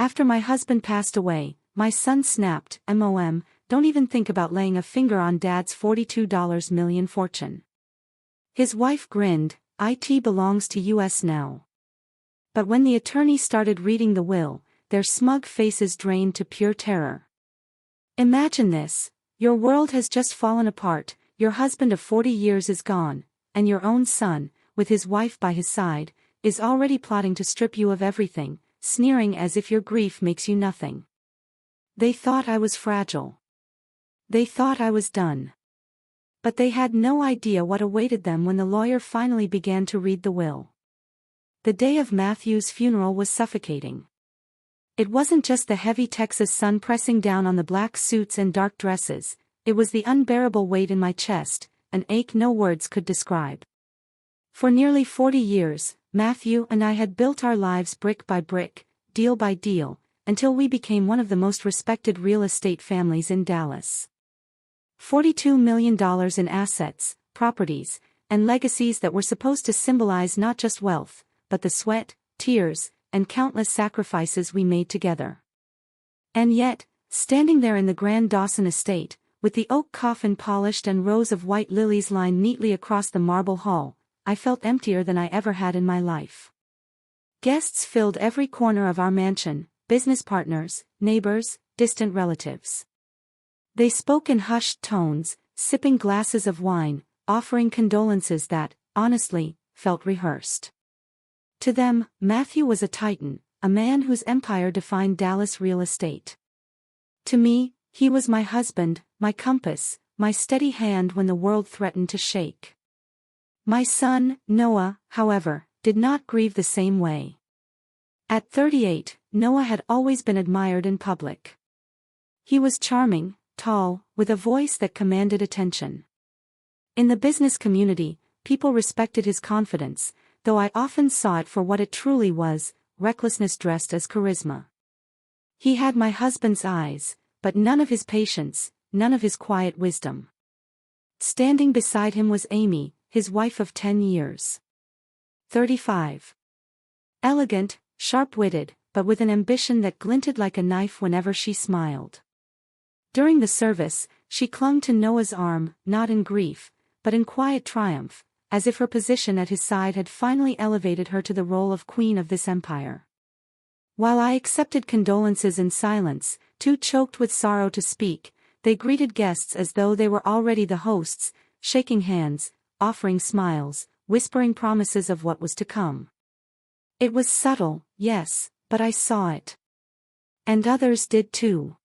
After my husband passed away, my son snapped, "Mom, don't even think about laying a finger on Dad's $42 million fortune." His wife grinned, "It belongs to us now." But when the attorney started reading the will, their smug faces drained to pure terror. Imagine this: your world has just fallen apart, your husband of 40 years is gone, and your own son, with his wife by his side, is already plotting to strip you of everything, sneering as if your grief makes you nothing. They thought I was fragile. They thought I was done. But they had no idea what awaited them when the lawyer finally began to read the will. The day of Matthew's funeral was suffocating. It wasn't just the heavy Texas sun pressing down on the black suits and dark dresses, it was the unbearable weight in my chest, an ache no words could describe. For nearly 40 years, Matthew and I had built our lives brick by brick, deal by deal, until we became one of the most respected real estate families in Dallas. $42 million in assets, properties, and legacies that were supposed to symbolize not just wealth, but the sweat, tears, and countless sacrifices we made together. And yet, standing there in the grand Dawson estate, with the oak coffin polished and rows of white lilies lined neatly across the marble hall, I felt emptier than I ever had in my life. Guests filled every corner of our mansion, business partners, neighbors, distant relatives. They spoke in hushed tones, sipping glasses of wine, offering condolences that, honestly, felt rehearsed. To them, Matthew was a titan, a man whose empire defined Dallas real estate. To me, he was my husband, my compass, my steady hand when the world threatened to shake. My son, Noah, however, did not grieve the same way. At 38, Noah had always been admired in public. He was charming, tall, with a voice that commanded attention. In the business community, people respected his confidence, though I often saw it for what it truly was, recklessness dressed as charisma. He had my husband's eyes, but none of his patience, none of his quiet wisdom. Standing beside him was Amy, his wife of 10 years. 35. Elegant, sharp-witted, but with an ambition that glinted like a knife whenever she smiled. During the service, she clung to Noah's arm, not in grief, but in quiet triumph, as if her position at his side had finally elevated her to the role of queen of this empire. While I accepted condolences in silence, too choked with sorrow to speak, they greeted guests as though they were already the hosts, shaking hands, offering smiles, whispering promises of what was to come. It was subtle, yes, but I saw it. And others did too.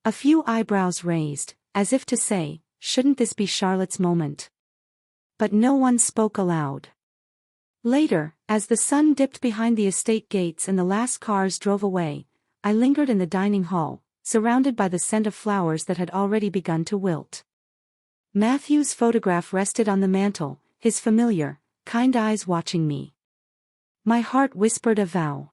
A few eyebrows raised, as if to say, shouldn't this be Charlotte's moment? But no one spoke aloud. Later, as the sun dipped behind the estate gates and the last cars drove away, I lingered in the dining hall, surrounded by the scent of flowers that had already begun to wilt. Matthew's photograph rested on the mantel, his familiar, kind eyes watching me. My heart whispered a vow.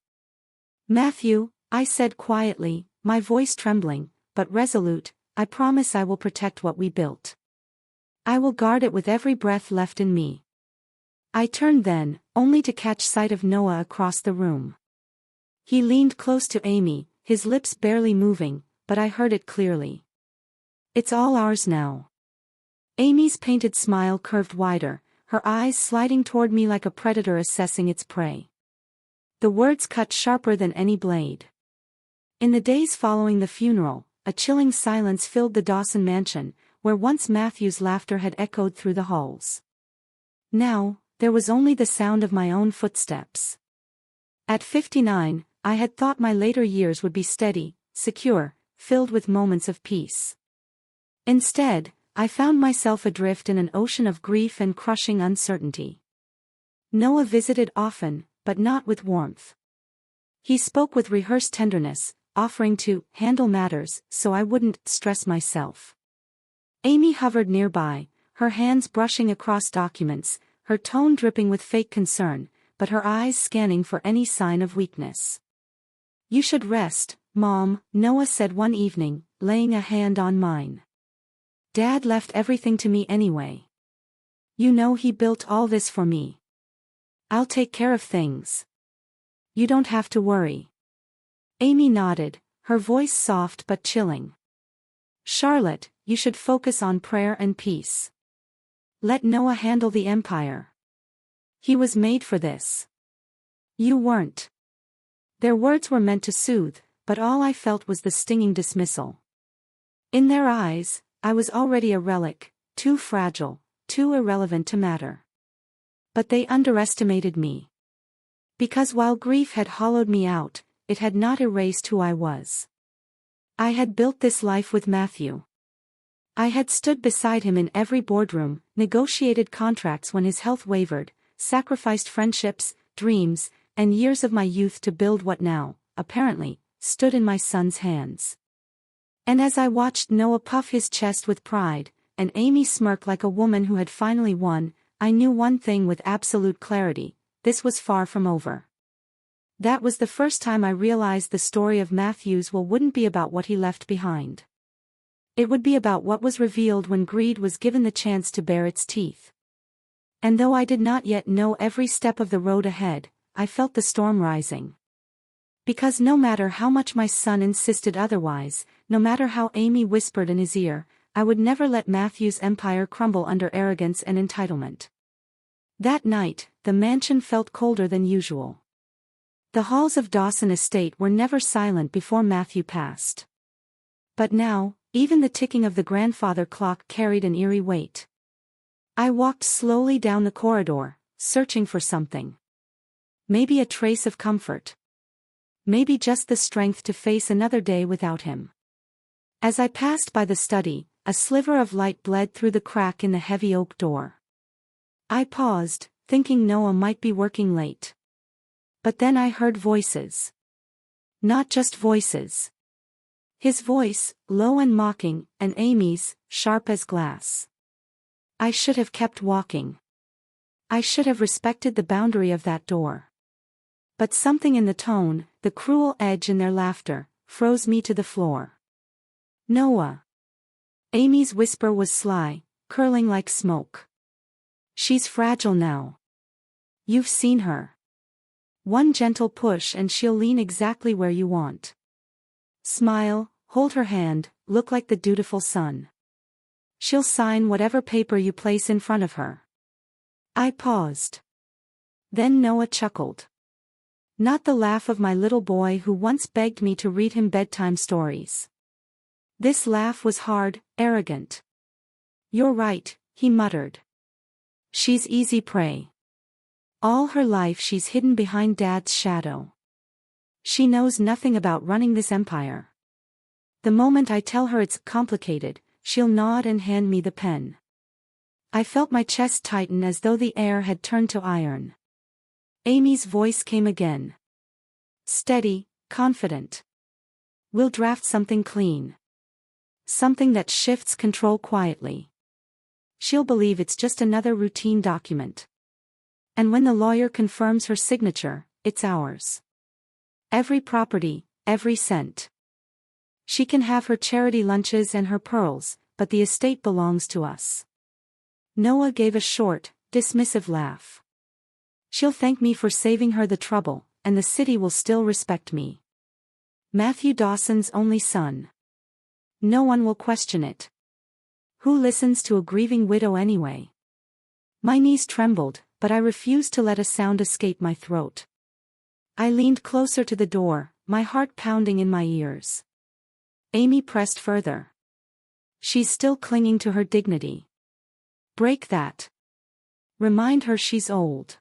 "Matthew," I said quietly, my voice trembling, but resolute, "I promise I will protect what we built. I will guard it with every breath left in me." I turned then, only to catch sight of Noah across the room. He leaned close to Amy, his lips barely moving, but I heard it clearly. "It's all ours now." Amy's painted smile curved wider, her eyes sliding toward me like a predator assessing its prey. The words cut sharper than any blade. In the days following the funeral, a chilling silence filled the Dawson mansion, where once Matthew's laughter had echoed through the halls. Now, there was only the sound of my own footsteps. At 59, I had thought my later years would be steady, secure, filled with moments of peace. Instead, I found myself adrift in an ocean of grief and crushing uncertainty. Noah visited often, but not with warmth. He spoke with rehearsed tenderness, offering to handle matters so I wouldn't stress myself. Amy hovered nearby, her hands brushing across documents, her tone dripping with fake concern, but her eyes scanning for any sign of weakness. "You should rest, Mom," Noah said one evening, laying a hand on mine. "Dad left everything to me anyway. You know he built all this for me. I'll take care of things. You don't have to worry." Amy nodded, her voice soft but chilling. Charlotte, you should focus on prayer and peace. Let Noah handle the empire. He was made for this. You weren't. Their words were meant to soothe, but all I felt was the stinging dismissal. In their eyes, I was already a relic, too fragile, too irrelevant to matter. But they underestimated me. Because while grief had hollowed me out, it had not erased who I was. I had built this life with Matthew. I had stood beside him in every boardroom, negotiated contracts when his health wavered, sacrificed friendships, dreams, and years of my youth to build what now, apparently, stood in my son's hands. And as I watched Noah puff his chest with pride, and Amy smirk like a woman who had finally won, I knew one thing with absolute clarity: this was far from over. That was the first time I realized the story of Matthew's will wouldn't be about what he left behind. It would be about what was revealed when greed was given the chance to bare its teeth. And though I did not yet know every step of the road ahead, I felt the storm rising. Because no matter how much my son insisted otherwise, no matter how Amy whispered in his ear, I would never let Matthew's empire crumble under arrogance and entitlement. That night, the mansion felt colder than usual. The halls of Dawson Estate were never silent before Matthew passed. But now, even the ticking of the grandfather clock carried an eerie weight. I walked slowly down the corridor, searching for something. Maybe a trace of comfort. Maybe just the strength to face another day without him. As I passed by the study, a sliver of light bled through the crack in the heavy oak door. I paused, thinking Noah might be working late. But then I heard voices. Not just voices. His voice, low and mocking, and Amy's, sharp as glass. I should have kept walking. I should have respected the boundary of that door. But something in the tone, the cruel edge in their laughter, froze me to the floor. Noah. Amy's whisper was sly, curling like smoke. She's fragile now. You've seen her. One gentle push and she'll lean exactly where you want. Smile, hold her hand, look like the dutiful son. She'll sign whatever paper you place in front of her. I paused. Then Noah chuckled. Not the laugh of my little boy who once begged me to read him bedtime stories. This laugh was hard, arrogant. You're right, he muttered. She's easy prey. All her life she's hidden behind Dad's shadow. She knows nothing about running this empire. The moment I tell her it's complicated, she'll nod and hand me the pen. I felt my chest tighten as though the air had turned to iron. Amy's voice came again. Steady, confident. We'll draft something clean. Something that shifts control quietly. She'll believe it's just another routine document. And when the lawyer confirms her signature, it's ours. Every property, every cent. She can have her charity lunches and her pearls, but the estate belongs to us. Noah gave a short, dismissive laugh. She'll thank me for saving her the trouble, and the city will still respect me. Matthew Dawson's only son. No one will question it. Who listens to a grieving widow anyway? My knees trembled, but I refused to let a sound escape my throat. I leaned closer to the door, my heart pounding in my ears. Amy pressed further. She's still clinging to her dignity. Break that. Remind her she's old.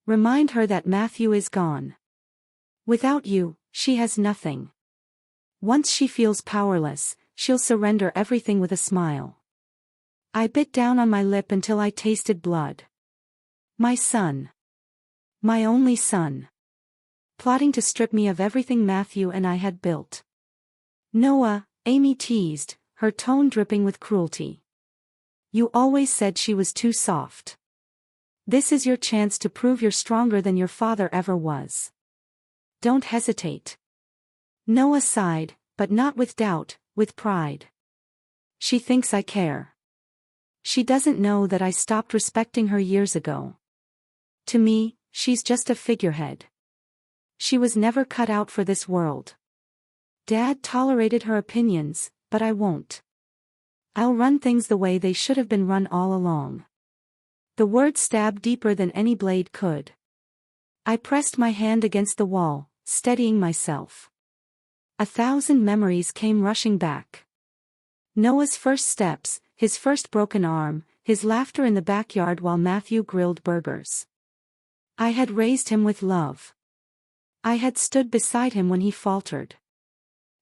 Remind her that Matthew is gone. Without you, she has nothing. Once she feels powerless, she'll surrender everything with a smile. I bit down on my lip until I tasted blood. My son. My only son. Plotting to strip me of everything Matthew and I had built. Noah, Amy teased, her tone dripping with cruelty. You always said she was too soft. This is your chance to prove you're stronger than your father ever was. Don't hesitate. Noah sighed, but not with doubt, with pride. She thinks I care. She doesn't know that I stopped respecting her years ago. To me, she's just a figurehead. She was never cut out for this world. Dad tolerated her opinions, but I won't. I'll run things the way they should have been run all along. The words stabbed deeper than any blade could. I pressed my hand against the wall, steadying myself. 1,000 memories came rushing back. Noah's first steps, his first broken arm, his laughter in the backyard while Matthew grilled burgers. I had raised him with love. I had stood beside him when he faltered.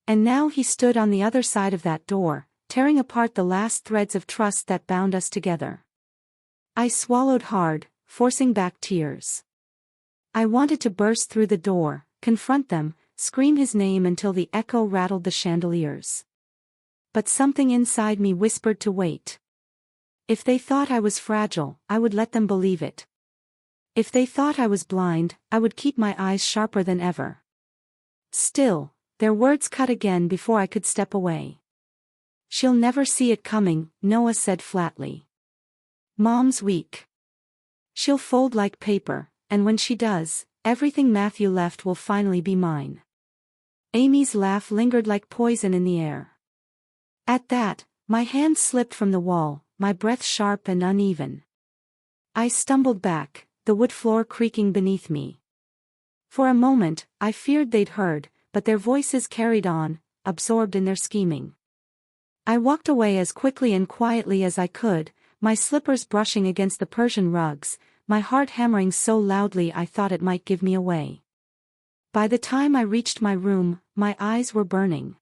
And now he stood on the other side of that door, tearing apart the last threads of trust that bound us together. I swallowed hard, forcing back tears. I wanted to burst through the door, confront them, scream his name until the echo rattled the chandeliers. But something inside me whispered to wait. If they thought I was fragile, I would let them believe it. If they thought I was blind, I would keep my eyes sharper than ever. Still, their words cut again before I could step away. She'll never see it coming, Noah said flatly. Mom's weak. She'll fold like paper, and when she does, everything Matthew left will finally be mine. Amy's laugh lingered like poison in the air. At that, my hand slipped from the wall, my breath sharp and uneven. I stumbled back, the wood floor creaking beneath me. For a moment, I feared they'd heard, but their voices carried on, absorbed in their scheming. I walked away as quickly and quietly as I could, my slippers brushing against the Persian rugs, my heart hammering so loudly I thought it might give me away. By the time I reached my room, my eyes were burning.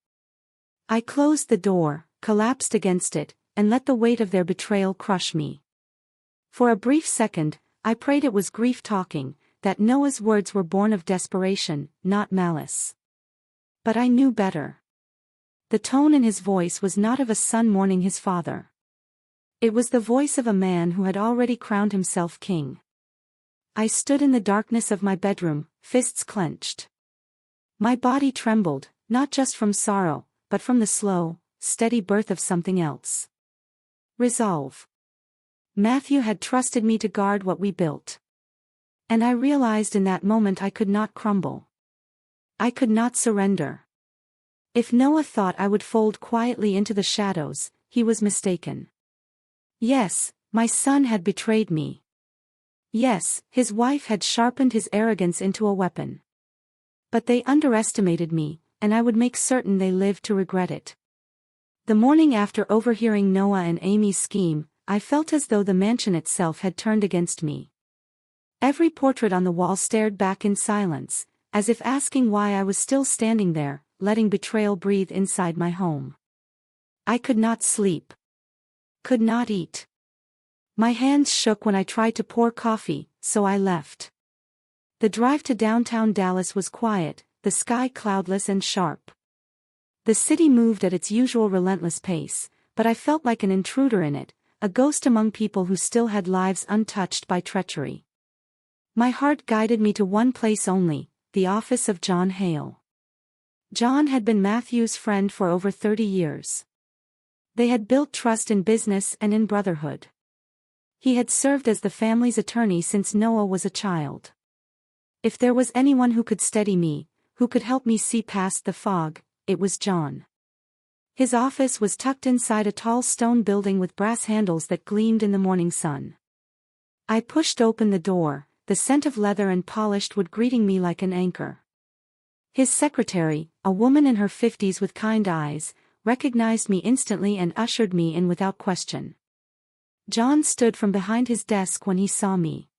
I closed the door, collapsed against it, and let the weight of their betrayal crush me. For a brief second, I prayed it was grief talking, that Noah's words were born of desperation, not malice. But I knew better. The tone in his voice was not of a son mourning his father. It was the voice of a man who had already crowned himself king. I stood in the darkness of my bedroom, fists clenched. My body trembled, not just from sorrow, but from the slow, steady birth of something else. Resolve. Matthew had trusted me to guard what we built. And I realized in that moment I could not crumble. I could not surrender. If Noah thought I would fold quietly into the shadows, he was mistaken. Yes, my son had betrayed me. Yes, his wife had sharpened his arrogance into a weapon. But they underestimated me, and I would make certain they lived to regret it. The morning after overhearing Noah and Amy's scheme, I felt as though the mansion itself had turned against me. Every portrait on the wall stared back in silence, as if asking why I was still standing there, letting betrayal breathe inside my home. I could not sleep. Could not eat. My hands shook when I tried to pour coffee, so I left. The drive to downtown Dallas was quiet, the sky cloudless and sharp. The city moved at its usual relentless pace, but I felt like an intruder in it, a ghost among people who still had lives untouched by treachery. My heart guided me to one place only, the office of John Hale. John had been Matthew's friend for over 30 years. They had built trust in business and in brotherhood. He had served as the family's attorney since Noah was a child. If there was anyone who could steady me, who could help me see past the fog, it was John. His office was tucked inside a tall stone building with brass handles that gleamed in the morning sun. I pushed open the door, the scent of leather and polished wood greeting me like an anchor. His secretary, a woman in her 50s with kind eyes, recognized me instantly and ushered me in without question. John stood from behind his desk when he saw me.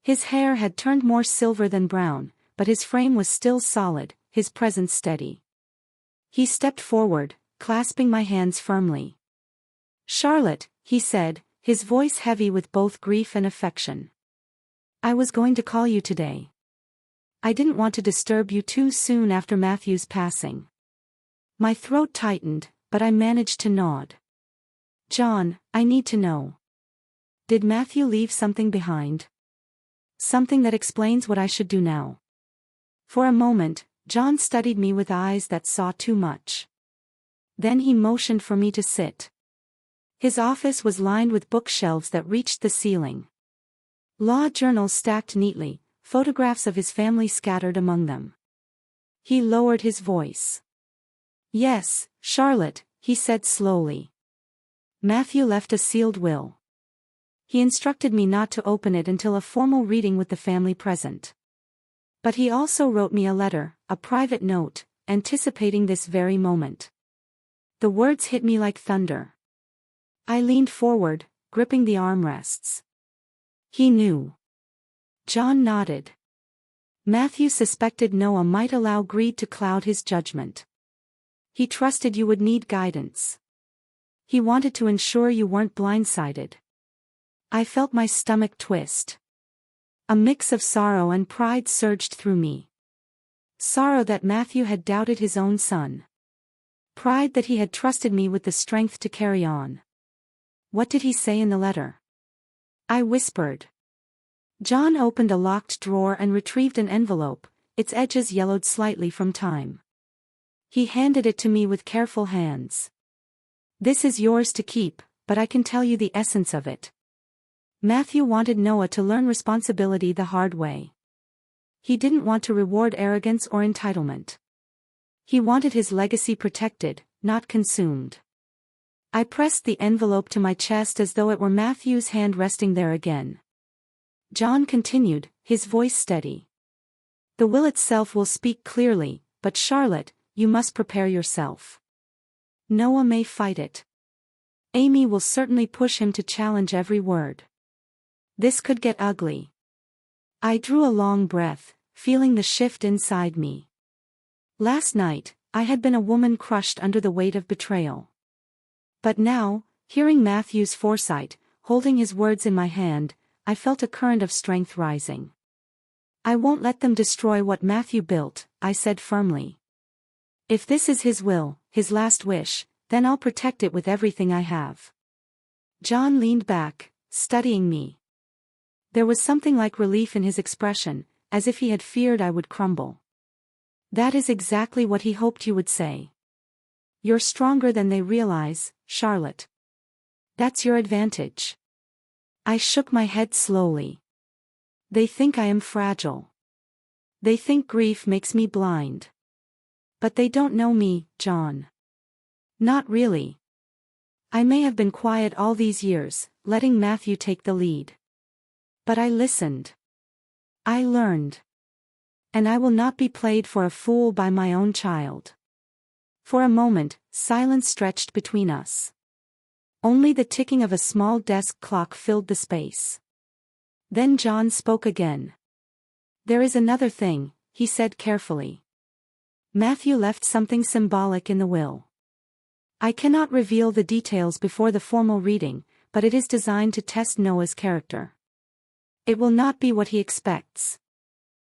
His hair had turned more silver than brown, but his frame was still solid, his presence steady. He stepped forward, clasping my hands firmly. "Charlotte," he said, his voice heavy with both grief and affection. "I was going to call you today. I didn't want to disturb you too soon after Matthew's passing." My throat tightened, but I managed to nod. "John, I need to know. Did Matthew leave something behind? Something that explains what I should do now?" For a moment, John studied me with eyes that saw too much. Then he motioned for me to sit. His office was lined with bookshelves that reached the ceiling. Law journals stacked neatly, photographs of his family scattered among them. He lowered his voice. "Yes, Charlotte," he said slowly. "Matthew left a sealed will. He instructed me not to open it until a formal reading with the family present. But he also wrote me a letter, a private note, anticipating this very moment." The words hit me like thunder. I leaned forward, gripping the armrests. He knew. John nodded. Matthew suspected Noah might allow greed to cloud his judgment. He trusted you would need guidance. He wanted to ensure you weren't blindsided. I felt my stomach twist. A mix of sorrow and pride surged through me. Sorrow that Matthew had doubted his own son. Pride that he had trusted me with the strength to carry on. What did he say in the letter? I whispered. John opened a locked drawer and retrieved an envelope, its edges yellowed slightly from time. He handed it to me with careful hands. "This is yours to keep, but I can tell you the essence of it. Matthew wanted Noah to learn responsibility the hard way. He didn't want to reward arrogance or entitlement. He wanted his legacy protected, not consumed." I pressed the envelope to my chest as though it were Matthew's hand resting there again. John continued, his voice steady. "The will itself will speak clearly, but Charlotte, you must prepare yourself. Noah may fight it. Amy will certainly push him to challenge every word. This could get ugly." I drew a long breath, feeling the shift inside me. Last night, I had been a woman crushed under the weight of betrayal. But now, hearing Matthew's foresight, holding his words in my hand, I felt a current of strength rising. "I won't let them destroy what Matthew built," I said firmly. "If this is his will, his last wish, then I'll protect it with everything I have." John leaned back, studying me. There was something like relief in his expression, as if he had feared I would crumble. "That is exactly what he hoped you would say. You're stronger than they realize, Charlotte. That's your advantage." I shook my head slowly. "They think I am fragile. They think grief makes me blind. But they don't know me, John. Not really. I may have been quiet all these years, letting Matthew take the lead. But I listened. I learned. And I will not be played for a fool by my own child." For a moment, silence stretched between us. Only the ticking of a small desk clock filled the space. Then John spoke again. "There is another thing," he said carefully. "Matthew left something symbolic in the will. I cannot reveal the details before the formal reading, but it is designed to test Noah's character. It will not be what he expects.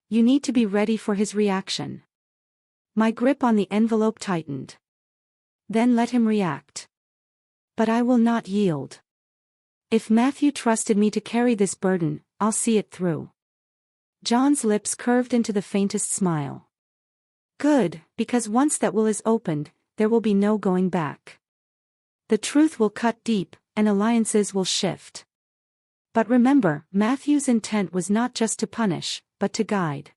You need to be ready for his reaction." My grip on the envelope tightened. "Then let him react. But I will not yield. If Matthew trusted me to carry this burden, I'll see it through." John's lips curved into the faintest smile. "Good, because once that will is opened, there will be no going back. The truth will cut deep, and alliances will shift. But remember, Matthew's intent was not just to punish, but to guide.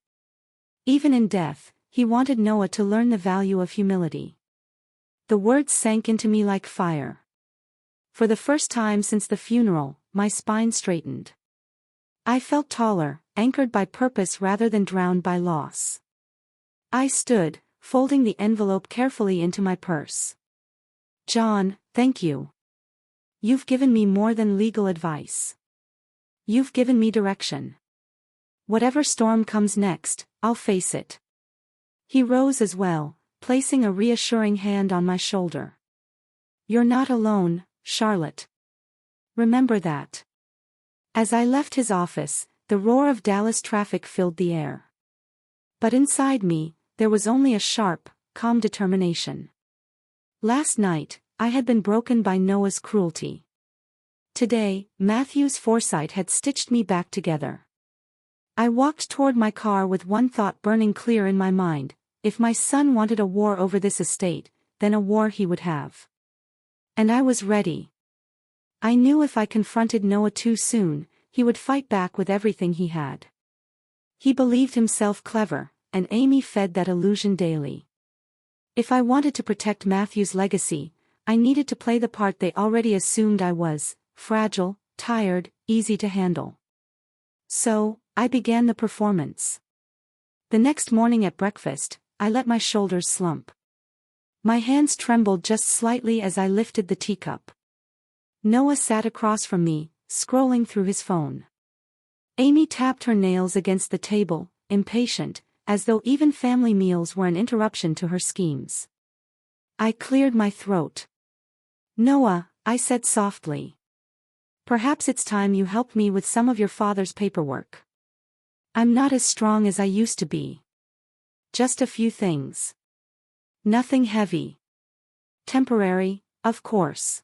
Even in death, he wanted Noah to learn the value of humility." The words sank into me like fire. For the first time since the funeral, my spine straightened. I felt taller, anchored by purpose rather than drowned by loss. I stood, folding the envelope carefully into my purse. "John, thank you. You've given me more than legal advice. You've given me direction. Whatever storm comes next, I'll face it." He rose as well, placing a reassuring hand on my shoulder. "You're not alone, Charlotte. Remember that." As I left his office, the roar of Dallas traffic filled the air. But inside me, there was only a sharp, calm determination. Last night, I had been broken by Noah's cruelty. Today, Matthew's foresight had stitched me back together. I walked toward my car with one thought burning clear in my mind: if my son wanted a war over this estate, then a war he would have. And I was ready. I knew if I confronted Noah too soon, he would fight back with everything he had. He believed himself clever, and Amy fed that illusion daily. If I wanted to protect Matthew's legacy, I needed to play the part they already assumed I was: fragile, tired, easy to handle. So, I began the performance. The next morning at breakfast, I let my shoulders slump. My hands trembled just slightly as I lifted the teacup. Noah sat across from me, scrolling through his phone. Amy tapped her nails against the table, impatient, as though even family meals were an interruption to her schemes. I cleared my throat. "Noah," I said softly. "Perhaps it's time you helped me with some of your father's paperwork. I'm not as strong as I used to be. Just a few things. Nothing heavy. Temporary, of course."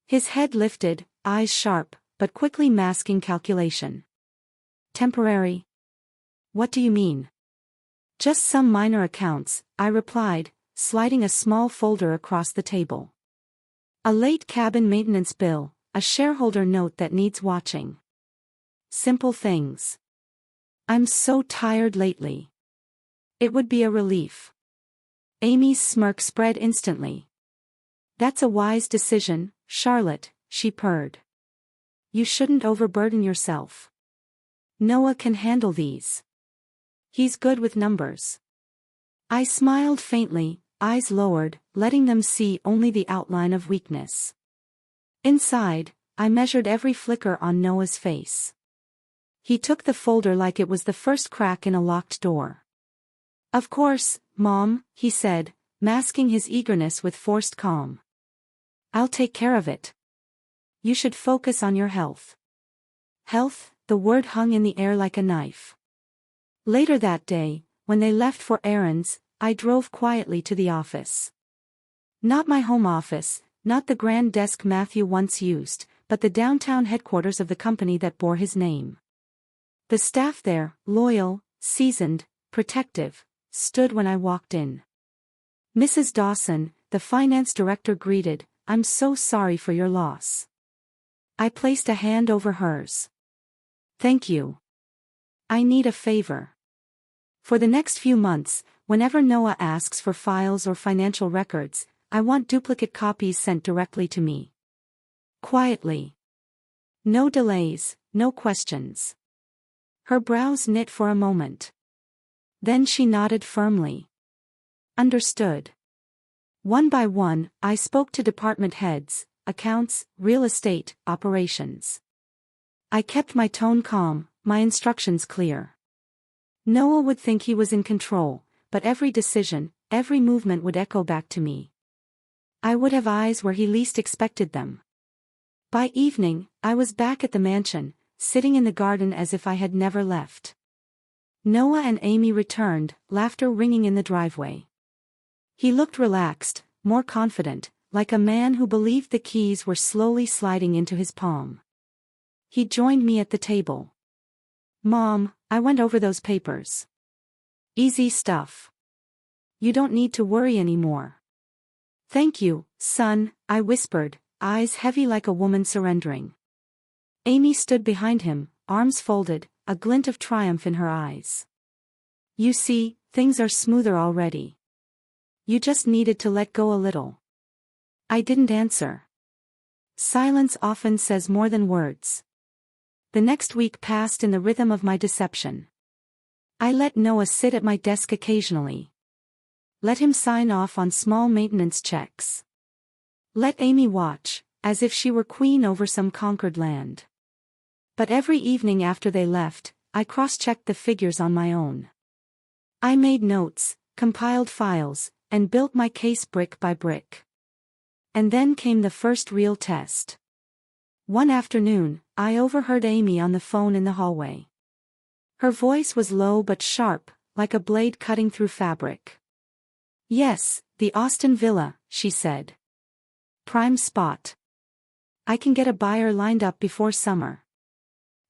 His head lifted, eyes sharp, but quickly masking calculation. "Temporary? What do you mean?" "Just some minor accounts," I replied, sliding a small folder across the table. "A late cabin maintenance bill, a shareholder note that needs watching. Simple things. I'm so tired lately. It would be a relief." Amy's smirk spread instantly. "That's a wise decision, Charlotte," she purred. "You shouldn't overburden yourself. Noah can handle these. He's good with numbers." I smiled faintly, eyes lowered, letting them see only the outline of weakness. Inside, I measured every flicker on Noah's face. He took the folder like it was the first crack in a locked door. "Of course, Mom," he said, masking his eagerness with forced calm. "I'll take care of it. You should focus on your health." Health, the word hung in the air like a knife. Later that day, when they left for errands, I drove quietly to the office. Not my home office, not the grand desk Matthew once used, but the downtown headquarters of the company that bore his name. The staff there, loyal, seasoned, protective, stood when I walked in. Mrs. Dawson, the finance director, greeted, "I'm so sorry for your loss." I placed a hand over hers. "Thank you. I need a favor. For the next few months, whenever Noah asks for files or financial records, I want duplicate copies sent directly to me. Quietly. No delays, no questions." Her brows knit for a moment. Then she nodded firmly. "Understood." One by one, I spoke to department heads, accounts, real estate, operations. I kept my tone calm, my instructions clear. Noah would think he was in control, but every decision, every movement would echo back to me. I would have eyes where he least expected them. By evening, I was back at the mansion, sitting in the garden as if I had never left. Noah and Amy returned, laughter ringing in the driveway. He looked relaxed, more confident, like a man who believed the keys were slowly sliding into his palm. He joined me at the table. "Mom, I went over those papers. Easy stuff. You don't need to worry anymore." "Thank you, son," I whispered, eyes heavy like a woman surrendering. Amy stood behind him, arms folded, a glint of triumph in her eyes. "You see, things are smoother already. You just needed to let go a little." I didn't answer. Silence often says more than words. The next week passed in the rhythm of my deception. I let Noah sit at my desk occasionally. Let him sign off on small maintenance checks. Let Amy watch, as if she were queen over some conquered land. But every evening after they left, I cross-checked the figures on my own. I made notes, compiled files, and built my case brick by brick. And then came the first real test. One afternoon, I overheard Amy on the phone in the hallway. Her voice was low but sharp, like a blade cutting through fabric. "Yes, the Austin Villa," she said. "Prime spot. I can get a buyer lined up before summer.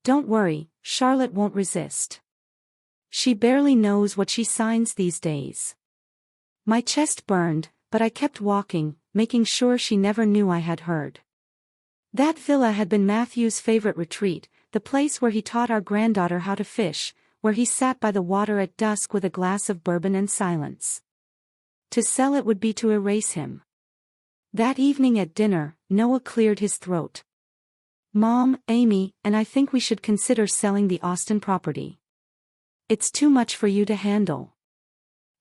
Don't worry, Charlotte won't resist. She barely knows what she signs these days." My chest burned, but I kept walking, making sure she never knew I had heard. That villa had been Matthew's favorite retreat, the place where he taught our granddaughter how to fish, where he sat by the water at dusk with a glass of bourbon and silence. To sell it would be to erase him. That evening at dinner, Noah cleared his throat. "Mom, Amy, and I think we should consider selling the Austin property. It's too much for you to handle."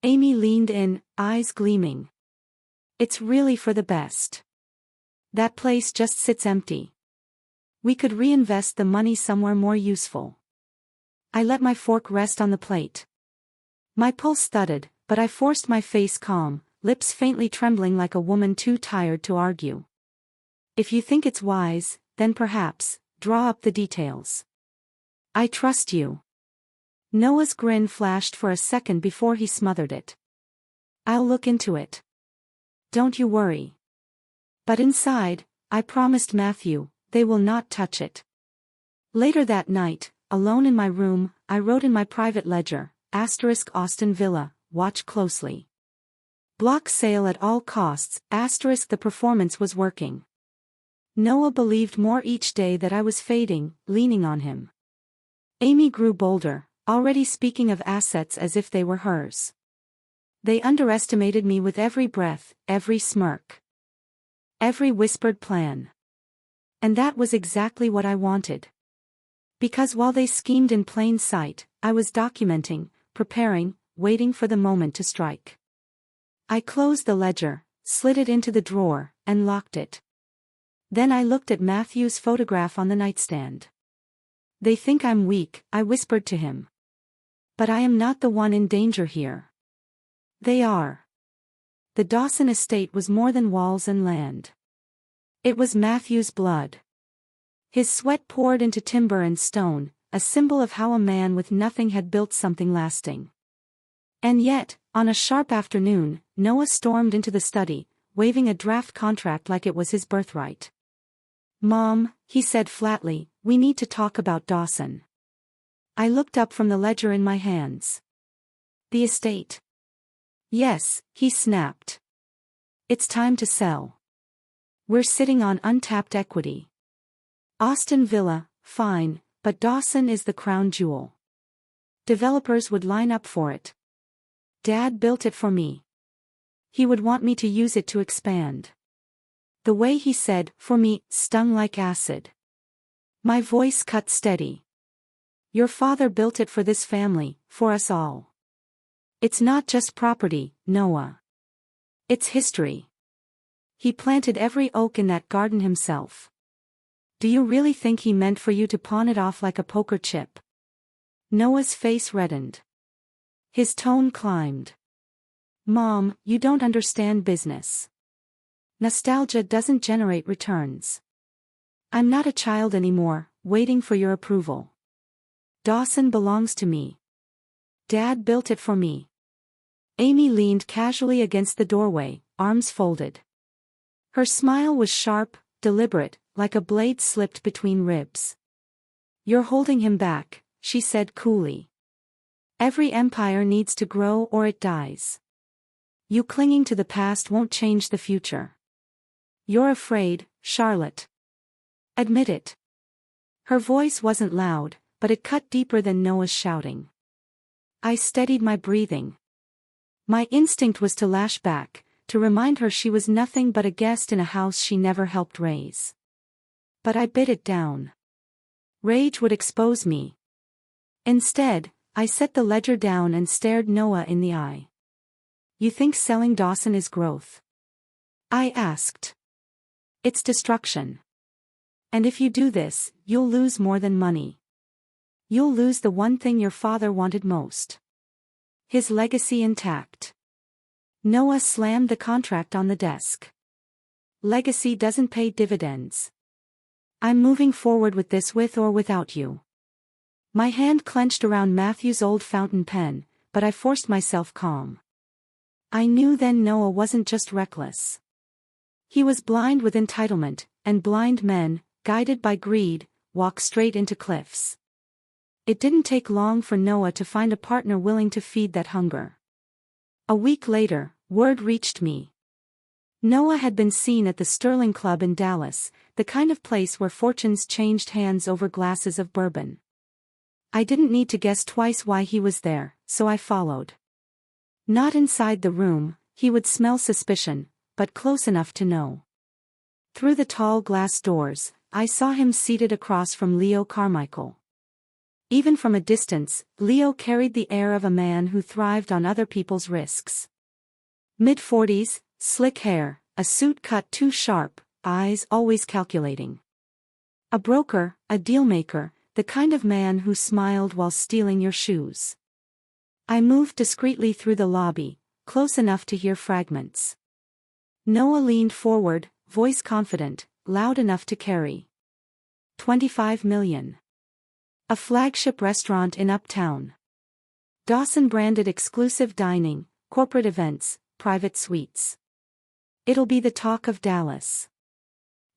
Amy leaned in, eyes gleaming. "It's really for the best. That place just sits empty. We could reinvest the money somewhere more useful." I let my fork rest on the plate. My pulse thudded, but I forced my face calm, lips faintly trembling like a woman too tired to argue. "If you think it's wise, then perhaps, draw up the details. I trust you." Noah's grin flashed for a second before he smothered it. "I'll look into it. Don't you worry." But inside, I promised Matthew, they will not touch it. Later that night, alone in my room, I wrote in my private ledger, *Austin Villa, watch closely. Block sale at all costs, * the performance was working. Noah believed more each day that I was fading, leaning on him. Amy grew bolder, already speaking of assets as if they were hers. They underestimated me with every breath, every smirk, every whispered plan. And that was exactly what I wanted. Because while they schemed in plain sight, I was documenting, preparing, waiting for the moment to strike. I closed the ledger, slid it into the drawer, and locked it. Then I looked at Matthew's photograph on the nightstand. "They think I'm weak," I whispered to him. "But I am not the one in danger here. They are." The Dawson estate was more than walls and land. It was Matthew's blood. His sweat poured into timber and stone, a symbol of how a man with nothing had built something lasting. And yet, on a sharp afternoon, Noah stormed into the study, waving a draft contract like it was his birthright. "Mom," he said flatly, "we need to talk about Dawson." I looked up from the ledger in my hands. "The estate?" "Yes," he snapped. "It's time to sell. We're sitting on untapped equity. Austin Villa, fine, but Dawson is the crown jewel. Developers would line up for it. Dad built it for me. He would want me to use it to expand." The way he said, "for me," stung like acid. My voice cut steady. "Your father built it for this family, for us all. It's not just property, Noah. It's history. He planted every oak in that garden himself. Do you really think he meant for you to pawn it off like a poker chip?" Noah's face reddened. His tone climbed. "Mom, you don't understand business. Nostalgia doesn't generate returns. I'm not a child anymore, waiting for your approval. Dawson belongs to me. Dad built it for me." Amy leaned casually against the doorway, arms folded. Her smile was sharp, deliberate, like a blade slipped between ribs. "You're holding him back," she said coolly. "Every empire needs to grow or it dies. You clinging to the past won't change the future. You're afraid, Charlotte. Admit it." Her voice wasn't loud, but it cut deeper than Noah's shouting. I steadied my breathing. My instinct was to lash back, to remind her she was nothing but a guest in a house she never helped raise. But I bit it down. Rage would expose me. Instead, I set the ledger down and stared Noah in the eye. "You think selling Dawson is growth?" I asked. "It's destruction. And if you do this, you'll lose more than money. You'll lose the one thing your father wanted most. His legacy intact." Noah slammed the contract on the desk. "Legacy doesn't pay dividends. I'm moving forward with this with or without you." My hand clenched around Matthew's old fountain pen, but I forced myself calm. I knew then Noah wasn't just reckless. He was blind with entitlement, and blind men, guided by greed, walk straight into cliffs. It didn't take long for Noah to find a partner willing to feed that hunger. A week later, word reached me. Noah had been seen at the Sterling Club in Dallas, the kind of place where fortunes changed hands over glasses of bourbon. I didn't need to guess twice why he was there, so I followed. Not inside the room, he would smell suspicion, but close enough to know. Through the tall glass doors, I saw him seated across from Leo Carmichael. Even from a distance, Leo carried the air of a man who thrived on other people's risks. Mid-40s, slick hair, a suit cut too sharp, eyes always calculating. A broker, a dealmaker, the kind of man who smiled while stealing your shoes. I moved discreetly through the lobby, close enough to hear fragments. Noah leaned forward, voice confident, loud enough to carry. 25 million. A flagship restaurant in Uptown. Dawson-branded exclusive dining, corporate events, private suites. It'll be the talk of Dallas.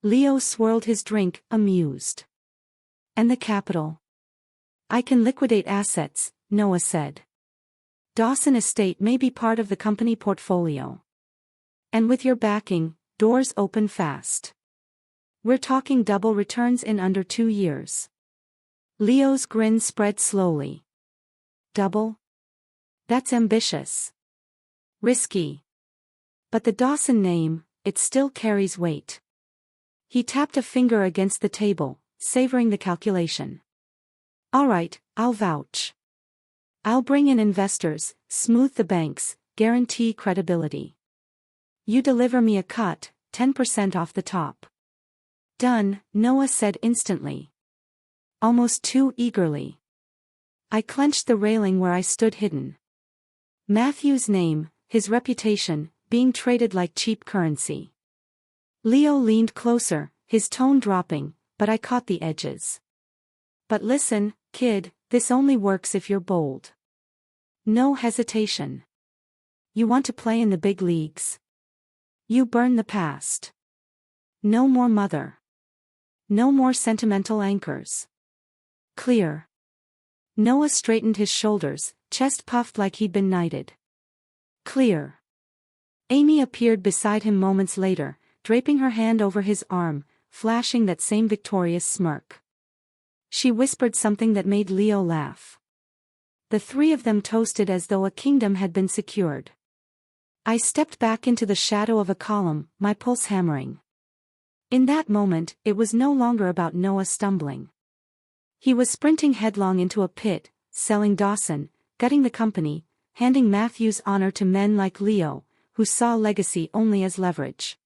Leo swirled his drink, amused. And the capital. I can liquidate assets, Noah said. Dawson Estate may be part of the company portfolio. And with your backing, doors open fast. We're talking double returns in under 2 years. Leo's grin spread slowly. Double? That's ambitious. Risky. But the Dawson name, it still carries weight. He tapped a finger against the table, savoring the calculation. All right, I'll vouch. I'll bring in investors, smooth the banks, guarantee credibility. You deliver me a cut, 10% off the top. Done, Noah said instantly. Almost too eagerly. I clenched the railing where I stood hidden. Matthew's name, his reputation, being traded like cheap currency. Leo leaned closer, his tone dropping, but I caught the edges. But listen, kid, this only works if you're bold. No hesitation. You want to play in the big leagues? You burn the past. No more mother. No more sentimental anchors. Clear. Noah straightened his shoulders, chest puffed like he'd been knighted. Clear. Amy appeared beside him moments later, draping her hand over his arm, flashing that same victorious smirk. She whispered something that made Leo laugh. The three of them toasted as though a kingdom had been secured. I stepped back into the shadow of a column, my pulse hammering. In that moment, it was no longer about Noah stumbling. He was sprinting headlong into a pit, selling Dawson, gutting the company, handing Matthew's honor to men like Leo, who saw legacy only as leverage.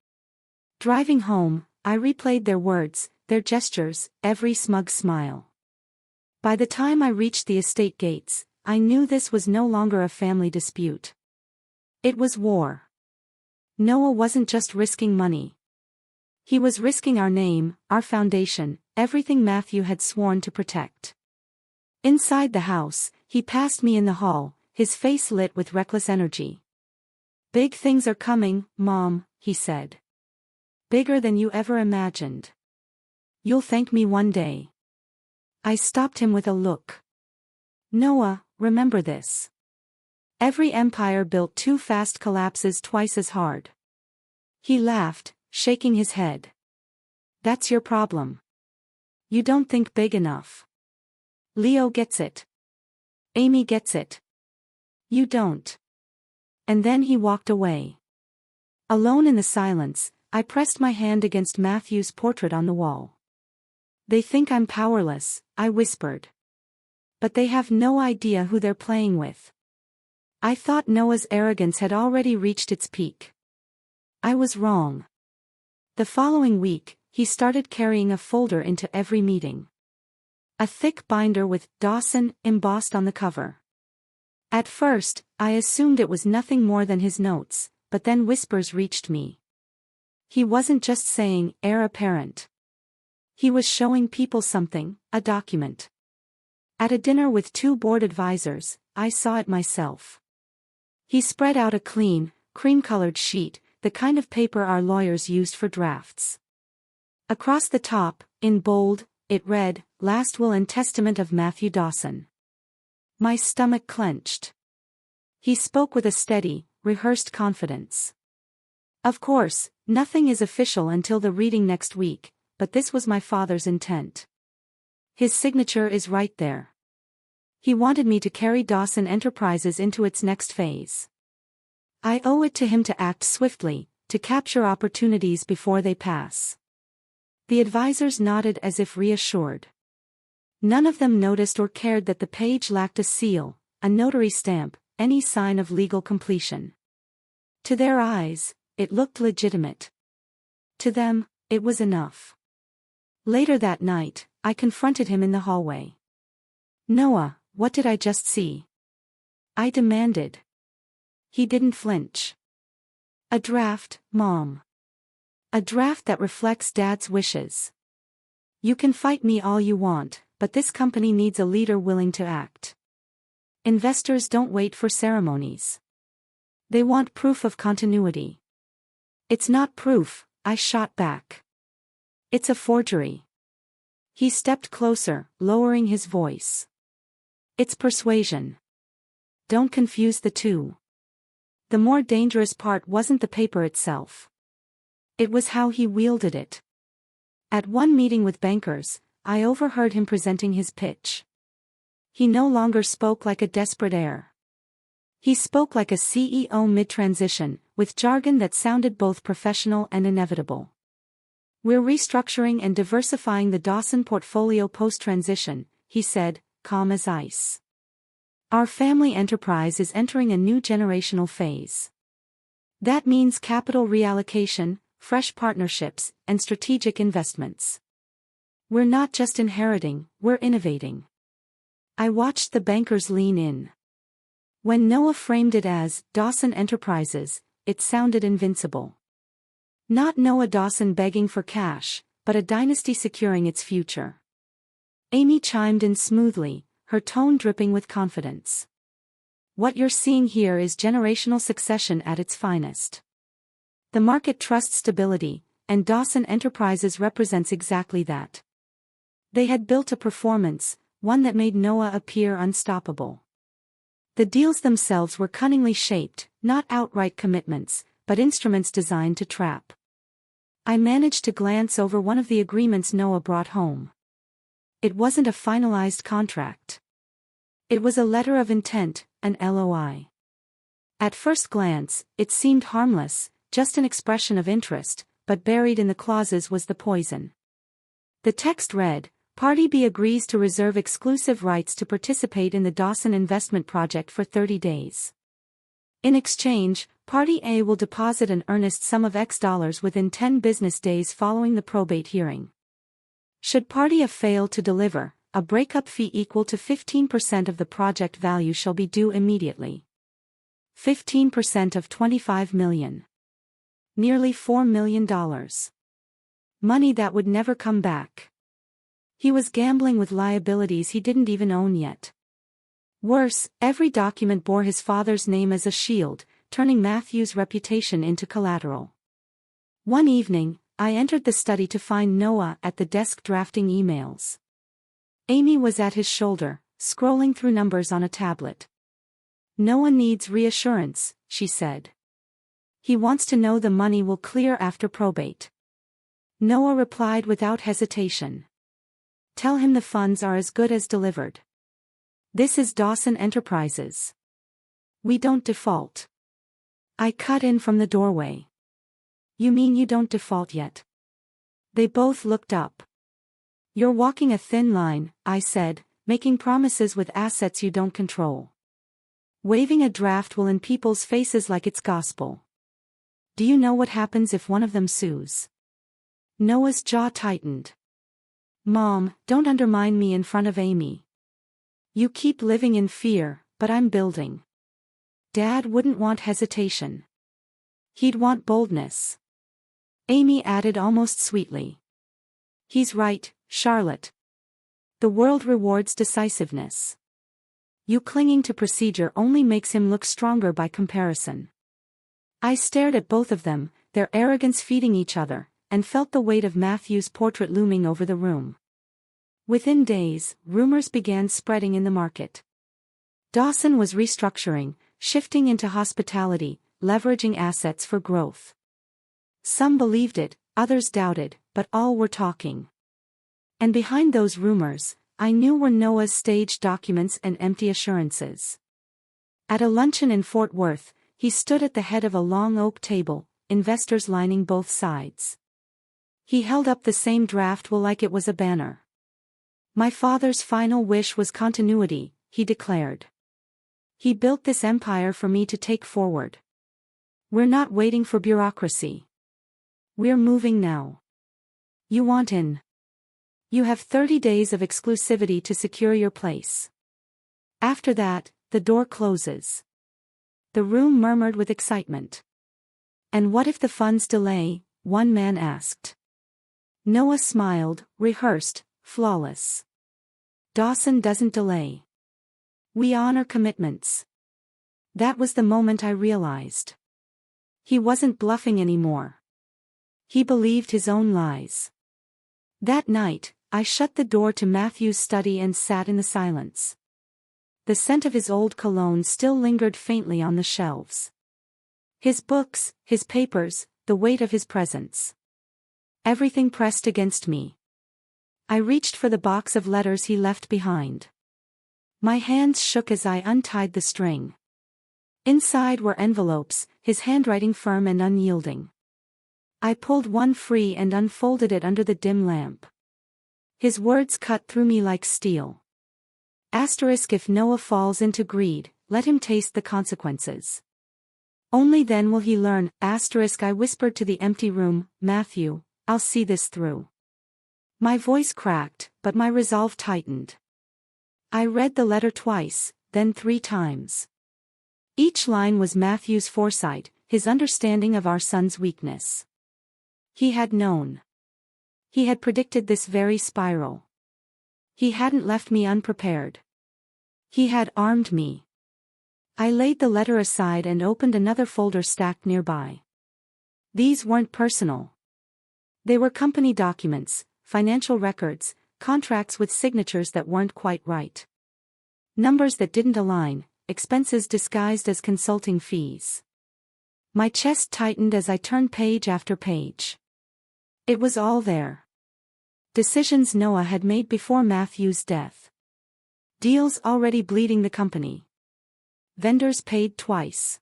Driving home, I replayed their words, their gestures, every smug smile. By the time I reached the estate gates, I knew this was no longer a family dispute. It was war. Noah wasn't just risking money. He was risking our name, our foundation, everything Matthew had sworn to protect. Inside the house, he passed me in the hall, his face lit with reckless energy. Big things are coming, Mom, he said. Bigger than you ever imagined. You'll thank me one day. I stopped him with a look. Noah, remember this. Every empire built too fast collapses twice as hard. He laughed, shaking his head. That's your problem. You don't think big enough. Leo gets it. Amy gets it. You don't. And then he walked away. Alone in the silence, I pressed my hand against Matthew's portrait on the wall. They think I'm powerless, I whispered. But they have no idea who they're playing with. I thought Noah's arrogance had already reached its peak. I was wrong. The following week, he started carrying a folder into every meeting. A thick binder with Dawson embossed on the cover. At first, I assumed it was nothing more than his notes, but then whispers reached me. He wasn't just saying, heir apparent. He was showing people something, a document. At a dinner with 2 board advisors, I saw it myself. He spread out a clean, cream-colored sheet, the kind of paper our lawyers used for drafts. Across the top, in bold, it read, Last Will and Testament of Matthew Dawson. My stomach clenched. He spoke with a steady, rehearsed confidence. Of course, nothing is official until the reading next week, but this was my father's intent. His signature is right there. He wanted me to carry Dawson Enterprises into its next phase. I owe it to him to act swiftly, to capture opportunities before they pass. The advisors nodded as if reassured. None of them noticed or cared that the page lacked a seal, a notary stamp, any sign of legal completion. To their eyes, it looked legitimate. To them, it was enough. Later that night, I confronted him in the hallway. "Noah, what did I just see?" I demanded. He didn't flinch. "A draft, Mom. A draft that reflects Dad's wishes. You can fight me all you want, but this company needs a leader willing to act. Investors don't wait for ceremonies. They want proof of continuity." "It's not proof," I shot back. "It's a forgery." He stepped closer, lowering his voice. "It's persuasion. Don't confuse the two. The more dangerous part wasn't the paper itself. It was how he wielded it." At one meeting with bankers, I overheard him presenting his pitch. He no longer spoke like a desperate heir. He spoke like a CEO mid-transition, with jargon that sounded both professional and inevitable. "We're restructuring and diversifying the Dawson portfolio post-transition," he said, calm as ice. "Our family enterprise is entering a new generational phase. That means capital reallocation, fresh partnerships, and strategic investments. We're not just inheriting, we're innovating." I watched the bankers lean in. When Noah framed it as Dawson Enterprises, it sounded invincible. Not Noah Dawson begging for cash, but a dynasty securing its future. Amy chimed in smoothly, her tone dripping with confidence. "What you're seeing here is generational succession at its finest. The market trusts stability, and Dawson Enterprises represents exactly that." They had built a performance, one that made Noah appear unstoppable. The deals themselves were cunningly shaped, not outright commitments, but instruments designed to trap. I managed to glance over one of the agreements Noah brought home. It wasn't a finalized contract. It was a letter of intent, an LOI. At first glance, it seemed harmless, just an expression of interest, but buried in the clauses was the poison. The text read, "Party B agrees to reserve exclusive rights to participate in the Dawson investment project for 30 days. In exchange, Party A will deposit an earnest sum of X dollars within 10 business days following the probate hearing. Should Party A fail to deliver, a breakup fee equal to 15% of the project value shall be due immediately." 15% of $25 million. Nearly $4 million. Money that would never come back. He was gambling with liabilities he didn't even own yet. Worse, every document bore his father's name as a shield, turning Matthew's reputation into collateral. One evening, I entered the study to find Noah at the desk drafting emails. Amy was at his shoulder, scrolling through numbers on a tablet. "Noah needs reassurance," she said. "He wants to know the money will clear after probate." Noah replied without hesitation. "Tell him the funds are as good as delivered. This is Dawson Enterprises. We don't default." I cut in from the doorway. "You mean you don't default yet?" They both looked up. "You're walking a thin line," I said, "making promises with assets you don't control. Waving a draft will in people's faces like it's gospel. Do you know what happens if one of them sues?" Noah's jaw tightened. "Mom, don't undermine me in front of Amy. You keep living in fear, but I'm building. Dad wouldn't want hesitation. He'd want boldness." Amy added almost sweetly. "He's right, Charlotte. The world rewards decisiveness. You clinging to procedure only makes him look stronger by comparison." I stared at both of them, their arrogance feeding each other, and felt the weight of Matthew's portrait looming over the room. Within days, rumors began spreading in the market. Dawson was restructuring, shifting into hospitality, leveraging assets for growth. Some believed it, others doubted, but all were talking. And behind those rumors, I knew were Noah's staged documents and empty assurances. At a luncheon in Fort Worth, he stood at the head of a long oak table, investors lining both sides. He held up the same draft will like it was a banner. My father's final wish was continuity, he declared. He built this empire for me to take forward. We're not waiting for bureaucracy. We're moving now. You want in? You have 30 days of exclusivity to secure your place. After that, the door closes. The room murmured with excitement. And what if the funds delay? One man asked. Noah smiled, rehearsed, flawless. Dawson doesn't delay. We honor commitments. That was the moment I realized. He wasn't bluffing anymore. He believed his own lies. That night, I shut the door to Matthew's study and sat in the silence. The scent of his old cologne still lingered faintly on the shelves. His books, his papers, the weight of his presence. Everything pressed against me. I reached for the box of letters he left behind. My hands shook as I untied the string. Inside were envelopes, his handwriting firm and unyielding. I pulled one free and unfolded it under the dim lamp. His words cut through me like steel. Asterisk, if Noah falls into greed, let him taste the consequences. Only then will he learn. Asterisk, I whispered to the empty room, Matthew, I'll see this through. My voice cracked, but my resolve tightened. I read the letter twice, then 3 times. Each line was Matthew's foresight, his understanding of our son's weakness. He had known. He had predicted this very spiral. He hadn't left me unprepared. He had armed me. I laid the letter aside and opened another folder stacked nearby. These weren't personal. They were company documents, financial records, contracts with signatures that weren't quite right. Numbers that didn't align, expenses disguised as consulting fees. My chest tightened as I turned page after page. It was all there. Decisions Noah had made before Matthew's death. Deals already bleeding the company. Vendors paid twice.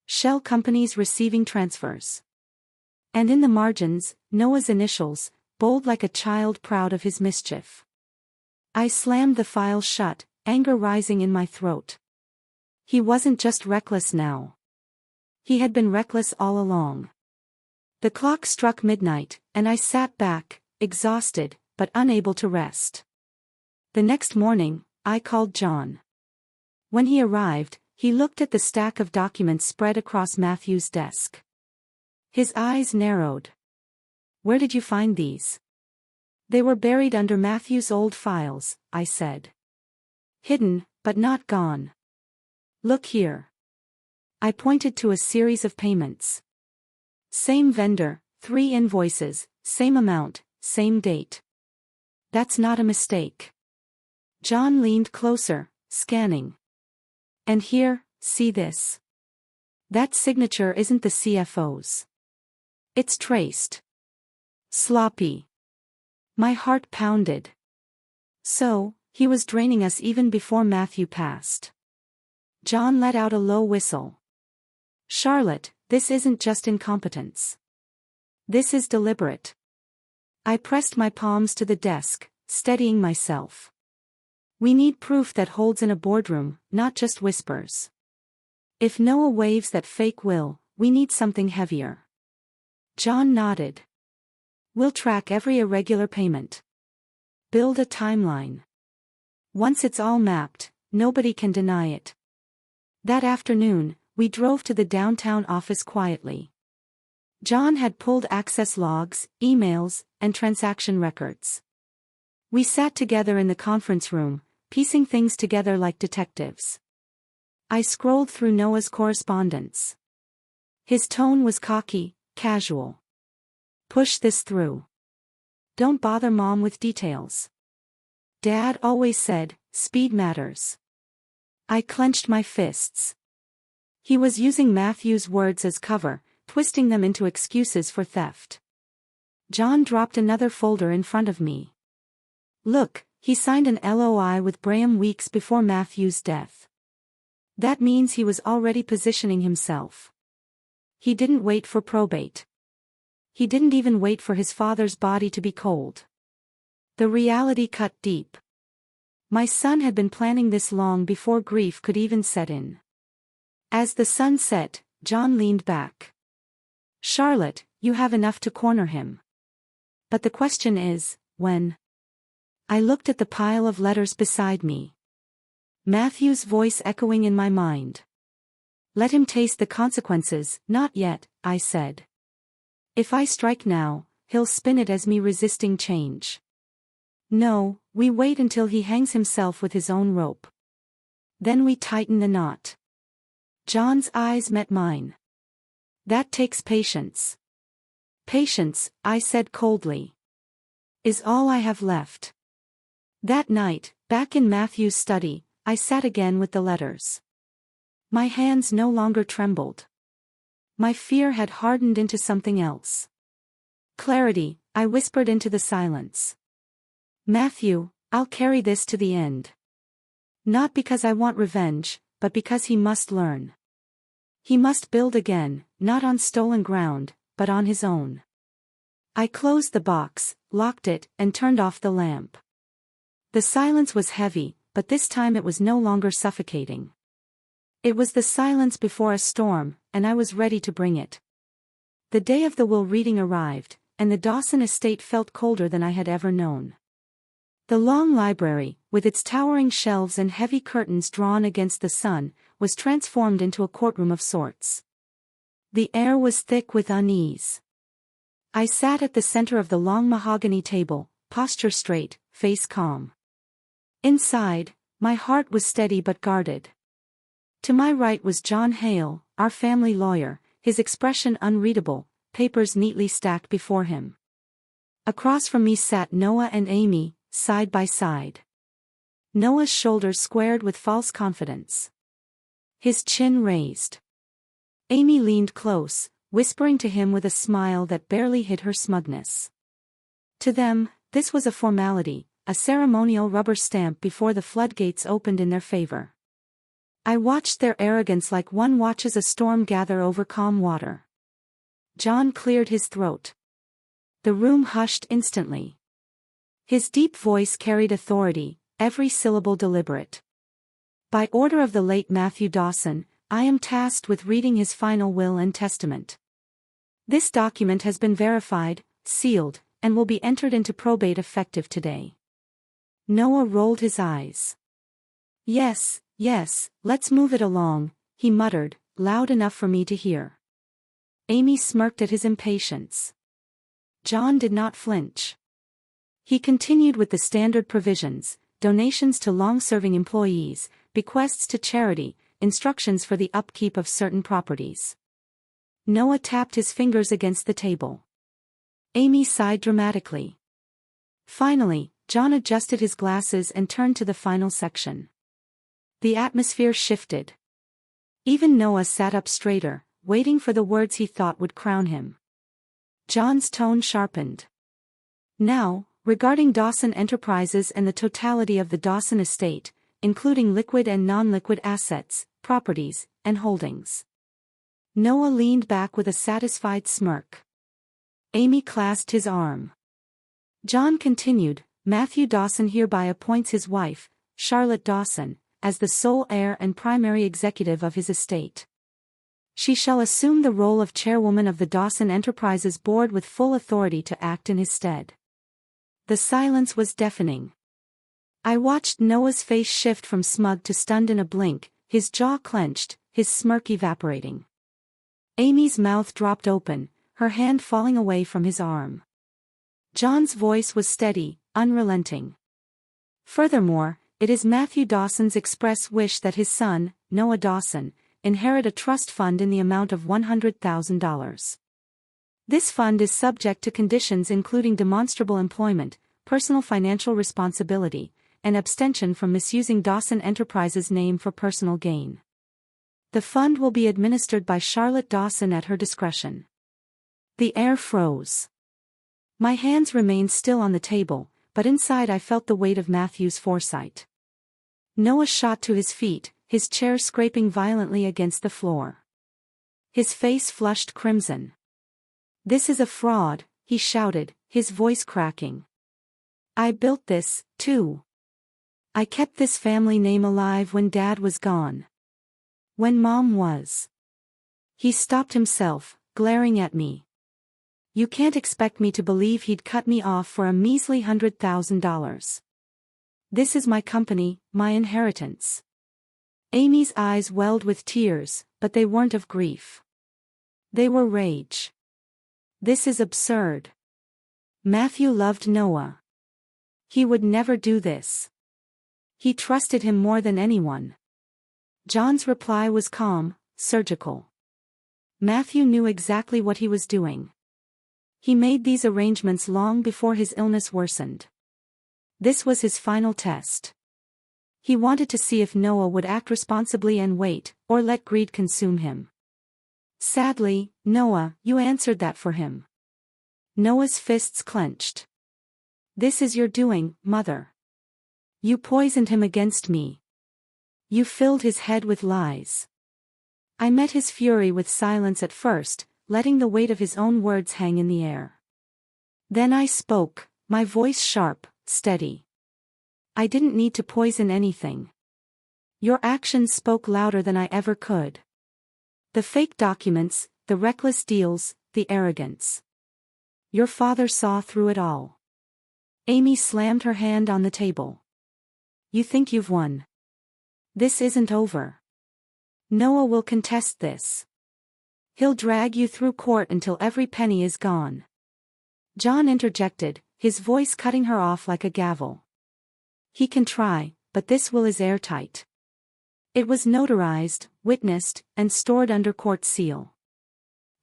Shell companies receiving transfers. And in the margins, Noah's initials, bold like a child proud of his mischief. I slammed the file shut, anger rising in my throat. He wasn't just reckless now. He had been reckless all along. The clock struck midnight, and I sat back, exhausted, but unable to rest. The next morning, I called John. When he arrived, he looked at the stack of documents spread across Matthew's desk. His eyes narrowed. Where did you find these? They were buried under Matthew's old files, I said. Hidden, but not gone. Look here. I pointed to a series of payments. Same vendor, 3 invoices, same amount, same date. That's not a mistake. John leaned closer, scanning. And here, see this. That signature isn't the CFO's. It's traced. Sloppy. My heart pounded. So, he was draining us even before Matthew passed. John let out a low whistle. Charlotte, this isn't just incompetence. This is deliberate. I pressed my palms to the desk, steadying myself. We need proof that holds in a boardroom, not just whispers. If Noah waves that fake will, we need something heavier. John nodded. We'll track every irregular payment. Build a timeline. Once it's all mapped, nobody can deny it. That afternoon, we drove to the downtown office quietly. John had pulled access logs, emails, and transaction records. We sat together in the conference room, piecing things together like detectives. I scrolled through Noah's correspondence. His tone was cocky, casual. Push this through. Don't bother Mom with details. Dad always said, speed matters. I clenched my fists. He was using Matthew's words as cover, twisting them into excuses for theft. John dropped another folder in front of me. Look, He signed an LOI with Graham weeks before Matthew's death. That means he was already positioning himself. He didn't wait for probate. He didn't even wait for his father's body to be cold. The reality cut deep. My son had been planning this long before grief could even set in. As the sun set, John leaned back. Charlotte, you have enough to corner him. But the question is, when? I looked at the pile of letters beside me. Matthew's voice echoing in my mind. Let him taste the consequences. Not yet, I said. If I strike now, he'll spin it as me resisting change. No, we wait until he hangs himself with his own rope. Then we tighten the knot. John's eyes met mine. That takes patience. Patience, I said coldly, is all I have left. That night, back in Matthew's study, I sat again with the letters. My hands no longer trembled. My fear had hardened into something else. Clarity, I whispered into the silence. Matthew, I'll carry this to the end. Not because I want revenge, but because he must learn. He must build again, not on stolen ground, but on his own. I closed the box, locked it, and turned off the lamp. The silence was heavy, but this time it was no longer suffocating. It was the silence before a storm, and I was ready to bring it. The day of the will reading arrived, and the Dawson estate felt colder than I had ever known. The long library, with its towering shelves and heavy curtains drawn against the sun, was transformed into a courtroom of sorts. The air was thick with unease. I sat at the center of the long mahogany table, posture straight, face calm. Inside, my heart was steady but guarded. To my right was John Hale, our family lawyer, his expression unreadable, papers neatly stacked before him. Across from me sat Noah and Amy, side by side. Noah's shoulders squared with false confidence. His chin raised. Amy leaned close, whispering to him with a smile that barely hid her smugness. To them, this was a formality, a ceremonial rubber stamp before the floodgates opened in their favor. I watched their arrogance like one watches a storm gather over calm water. John cleared his throat. The room hushed instantly. His deep voice carried authority, every syllable deliberate. By order of the late Matthew Dawson, I am tasked with reading his final will and testament. This document has been verified, sealed, and will be entered into probate effective today. Noah rolled his eyes. Yes, yes, let's move it along, he muttered, loud enough for me to hear. Amy smirked at his impatience. John did not flinch. He continued with the standard provisions: donations to long-serving employees, bequests to charity, instructions for the upkeep of certain properties. Noah tapped his fingers against the table. Amy sighed dramatically. Finally, John adjusted his glasses and turned to the final section. The atmosphere shifted. Even Noah sat up straighter, waiting for the words he thought would crown him. John's tone sharpened. Now, regarding Dawson Enterprises and the totality of the Dawson estate, including liquid and non-liquid assets, properties, and holdings. Noah leaned back with a satisfied smirk. Amy clasped his arm. John continued, Matthew Dawson hereby appoints his wife, Charlotte Dawson, as the sole heir and primary executive of his estate. She shall assume the role of chairwoman of the Dawson Enterprises board with full authority to act in his stead. The silence was deafening. I watched Noah's face shift from smug to stunned in a blink, his jaw clenched, his smirk evaporating. Amy's mouth dropped open, her hand falling away from his arm. John's voice was steady, unrelenting. Furthermore, it is Matthew Dawson's express wish that his son, Noah Dawson, inherit a trust fund in the amount of $100,000. This fund is subject to conditions including demonstrable employment, personal financial responsibility, and abstention from misusing Dawson Enterprises' name for personal gain. The fund will be administered by Charlotte Dawson at her discretion. The air froze. My hands remained still on the table, but inside I felt the weight of Matthew's foresight. Noah shot to his feet, his chair scraping violently against the floor. His face flushed crimson. "This is a fraud," he shouted, his voice cracking. "I built this, too. I kept this family name alive when Dad was gone. When Mom was." He stopped himself, glaring at me. "You can't expect me to believe he'd cut me off for a measly $100,000. This is my company, my inheritance." Amy's eyes welled with tears, but they weren't of grief. They were rage. "This is absurd. Matthew loved Noah. He would never do this. He trusted him more than anyone." John's reply was calm, surgical. Matthew knew exactly what he was doing. He made these arrangements long before his illness worsened. This was his final test. He wanted to see if Noah would act responsibly and wait, or let greed consume him. "Sadly, Noah, you answered that for him." Noah's fists clenched. "This is your doing, Mother. You poisoned him against me. You filled his head with lies." I met his fury with silence at first, letting the weight of his own words hang in the air. Then I spoke, my voice sharp, steady. "I didn't need to poison anything. Your actions spoke louder than I ever could. The fake documents, the reckless deals, the arrogance. Your father saw through it all." Amy slammed her hand on the table. "You think you've won? This isn't over. Noah will contest this. He'll drag you through court until every penny is gone." John interjected, his voice cutting her off like a gavel. "He can try, but this will is airtight. It was notarized, witnessed, and stored under court seal.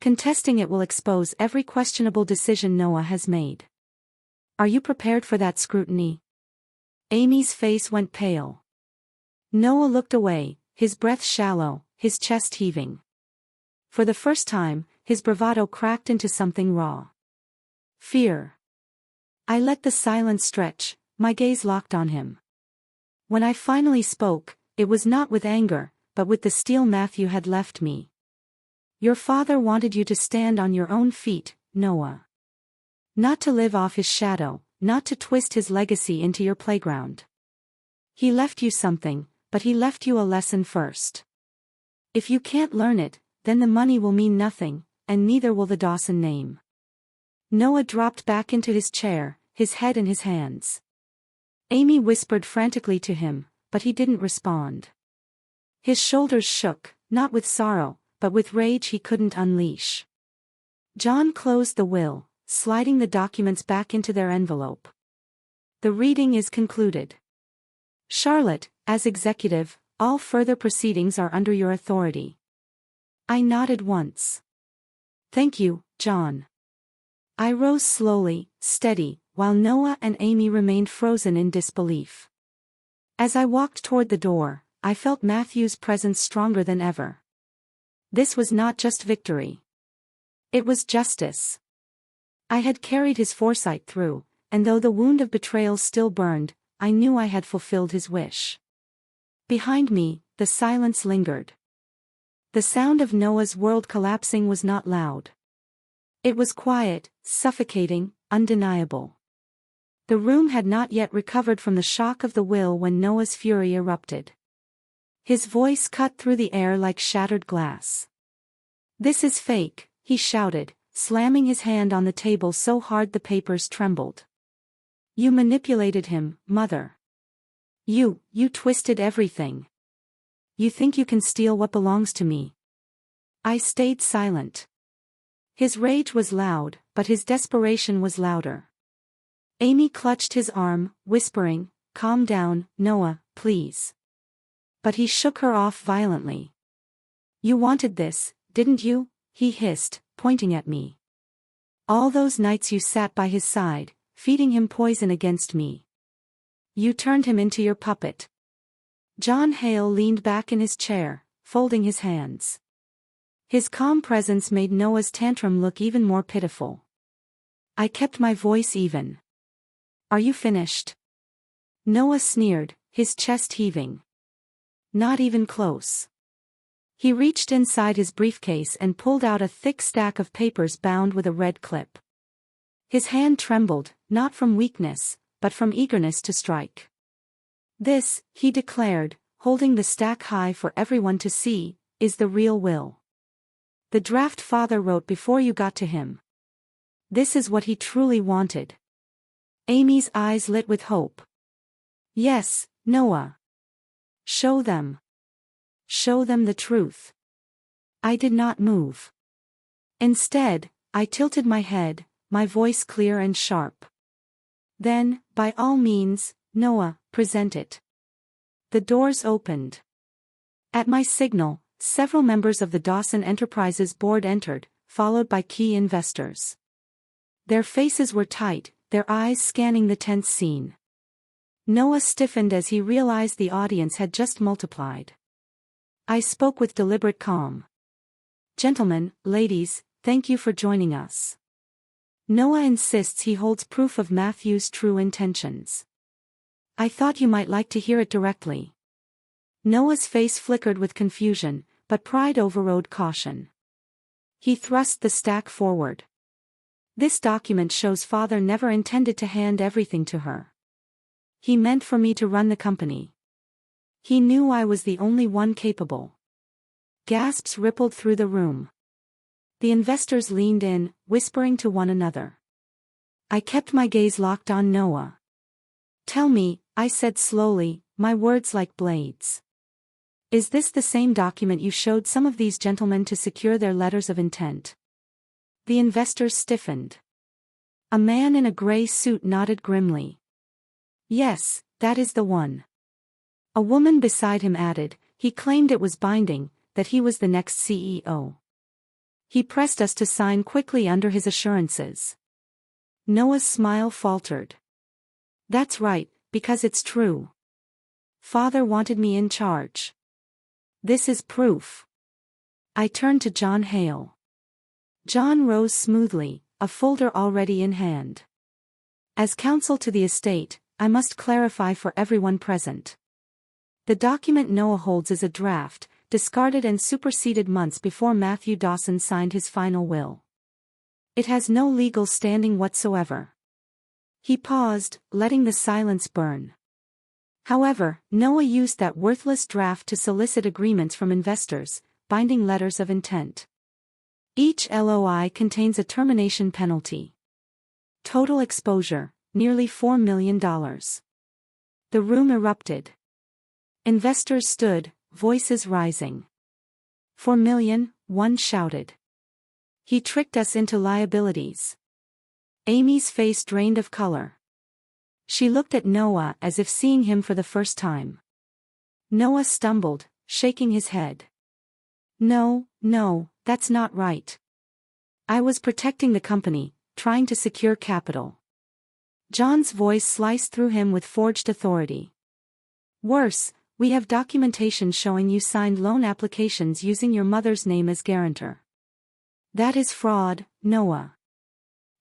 Contesting it will expose every questionable decision Noah has made. Are you prepared for that scrutiny?" Amy's face went pale. Noah looked away, his breath shallow, his chest heaving. For the first time, his bravado cracked into something raw. Fear. I let the silence stretch, my gaze locked on him. When I finally spoke, it was not with anger, but with the steel Matthew had left me. "Your father wanted you to stand on your own feet, Noah. Not to live off his shadow, not to twist his legacy into your playground. He left you something, but he left you a lesson first. If you can't learn it, then the money will mean nothing, and neither will the Dawson name." Noah dropped back into his chair, his head in his hands. Amy whispered frantically to him, but he didn't respond. His shoulders shook, not with sorrow, but with rage he couldn't unleash. John closed the will, sliding the documents back into their envelope. "The reading is concluded. Charlotte, as executive, all further proceedings are under your authority." I nodded once. "Thank you, John." I rose slowly, steady, while Noah and Amy remained frozen in disbelief. As I walked toward the door, I felt Matthew's presence stronger than ever. This was not just victory. It was justice. I had carried his foresight through, and though the wound of betrayal still burned, I knew I had fulfilled his wish. Behind me, the silence lingered. The sound of Noah's world collapsing was not loud. It was quiet, suffocating, undeniable. The room had not yet recovered from the shock of the will when Noah's fury erupted. His voice cut through the air like shattered glass. "This is fake," he shouted, slamming his hand on the table so hard the papers trembled. "You manipulated him, Mother. You twisted everything. You think you can steal what belongs to me." I stayed silent. His rage was loud, but his desperation was louder. Amy clutched his arm, whispering, "Calm down, Noah, please." But he shook her off violently. "You wanted this, didn't you?" he hissed, pointing at me. "All those nights you sat by his side, feeding him poison against me. You turned him into your puppet." John Hale leaned back in his chair, folding his hands. His calm presence made Noah's tantrum look even more pitiful. I kept my voice even. Are you finished? Noah sneered, his chest heaving. Not even close. He reached inside his briefcase and pulled out a thick stack of papers bound with a red clip. His hand trembled, not from weakness, but from eagerness to strike. This, he declared, holding the stack high for everyone to see, is the real will. The draft father wrote before you got to him. This is what he truly wanted. Amy's eyes lit with hope. Yes, Noah. Show them. Show them the truth. I did not move. Instead, I tilted my head, my voice clear and sharp. Then, by all means, Noah, present it. The doors opened. At my signal, several members of the Dawson Enterprises board entered, followed by key investors. Their faces were tight, their eyes scanning the tense scene. Noah stiffened as he realized the audience had just multiplied. I spoke with deliberate calm. Gentlemen, ladies, thank you for joining us. Noah insists he holds proof of Matthew's true intentions. I thought you might like to hear it directly. Noah's face flickered with confusion, but pride overrode caution. He thrust the stack forward. This document shows father never intended to hand everything to her. He meant for me to run the company. He knew I was the only one capable. Gasps rippled through the room. The investors leaned in, whispering to one another. I kept my gaze locked on Noah. Tell me, I said slowly, my words like blades. Is this the same document you showed some of these gentlemen to secure their letters of intent? The investors stiffened. A man in a gray suit nodded grimly. Yes, that is the one. A woman beside him added, he claimed it was binding, that he was the next CEO. He pressed us to sign quickly under his assurances. Noah's smile faltered. That's right, because it's true. Father wanted me in charge. This is proof. I turned to John Hale. John rose smoothly, a folder already in hand. As counsel to the estate, I must clarify for everyone present. The document Noah holds is a draft, discarded and superseded months before Matthew Dawson signed his final will. It has no legal standing whatsoever. He paused, letting the silence burn. However, Noah used that worthless draft to solicit agreements from investors, binding letters of intent. Each LOI contains a termination penalty. Total exposure, nearly $4 million. The room erupted. Investors stood, voices rising. $4 million, one shouted. He tricked us into liabilities. Amy's face drained of color. She looked at Noah as if seeing him for the first time. Noah stumbled, shaking his head. No, that's not right. I was protecting the company, trying to secure capital. John's voice sliced through him with forged authority. Worse, we have documentation showing you signed loan applications using your mother's name as guarantor. That is fraud, Noah.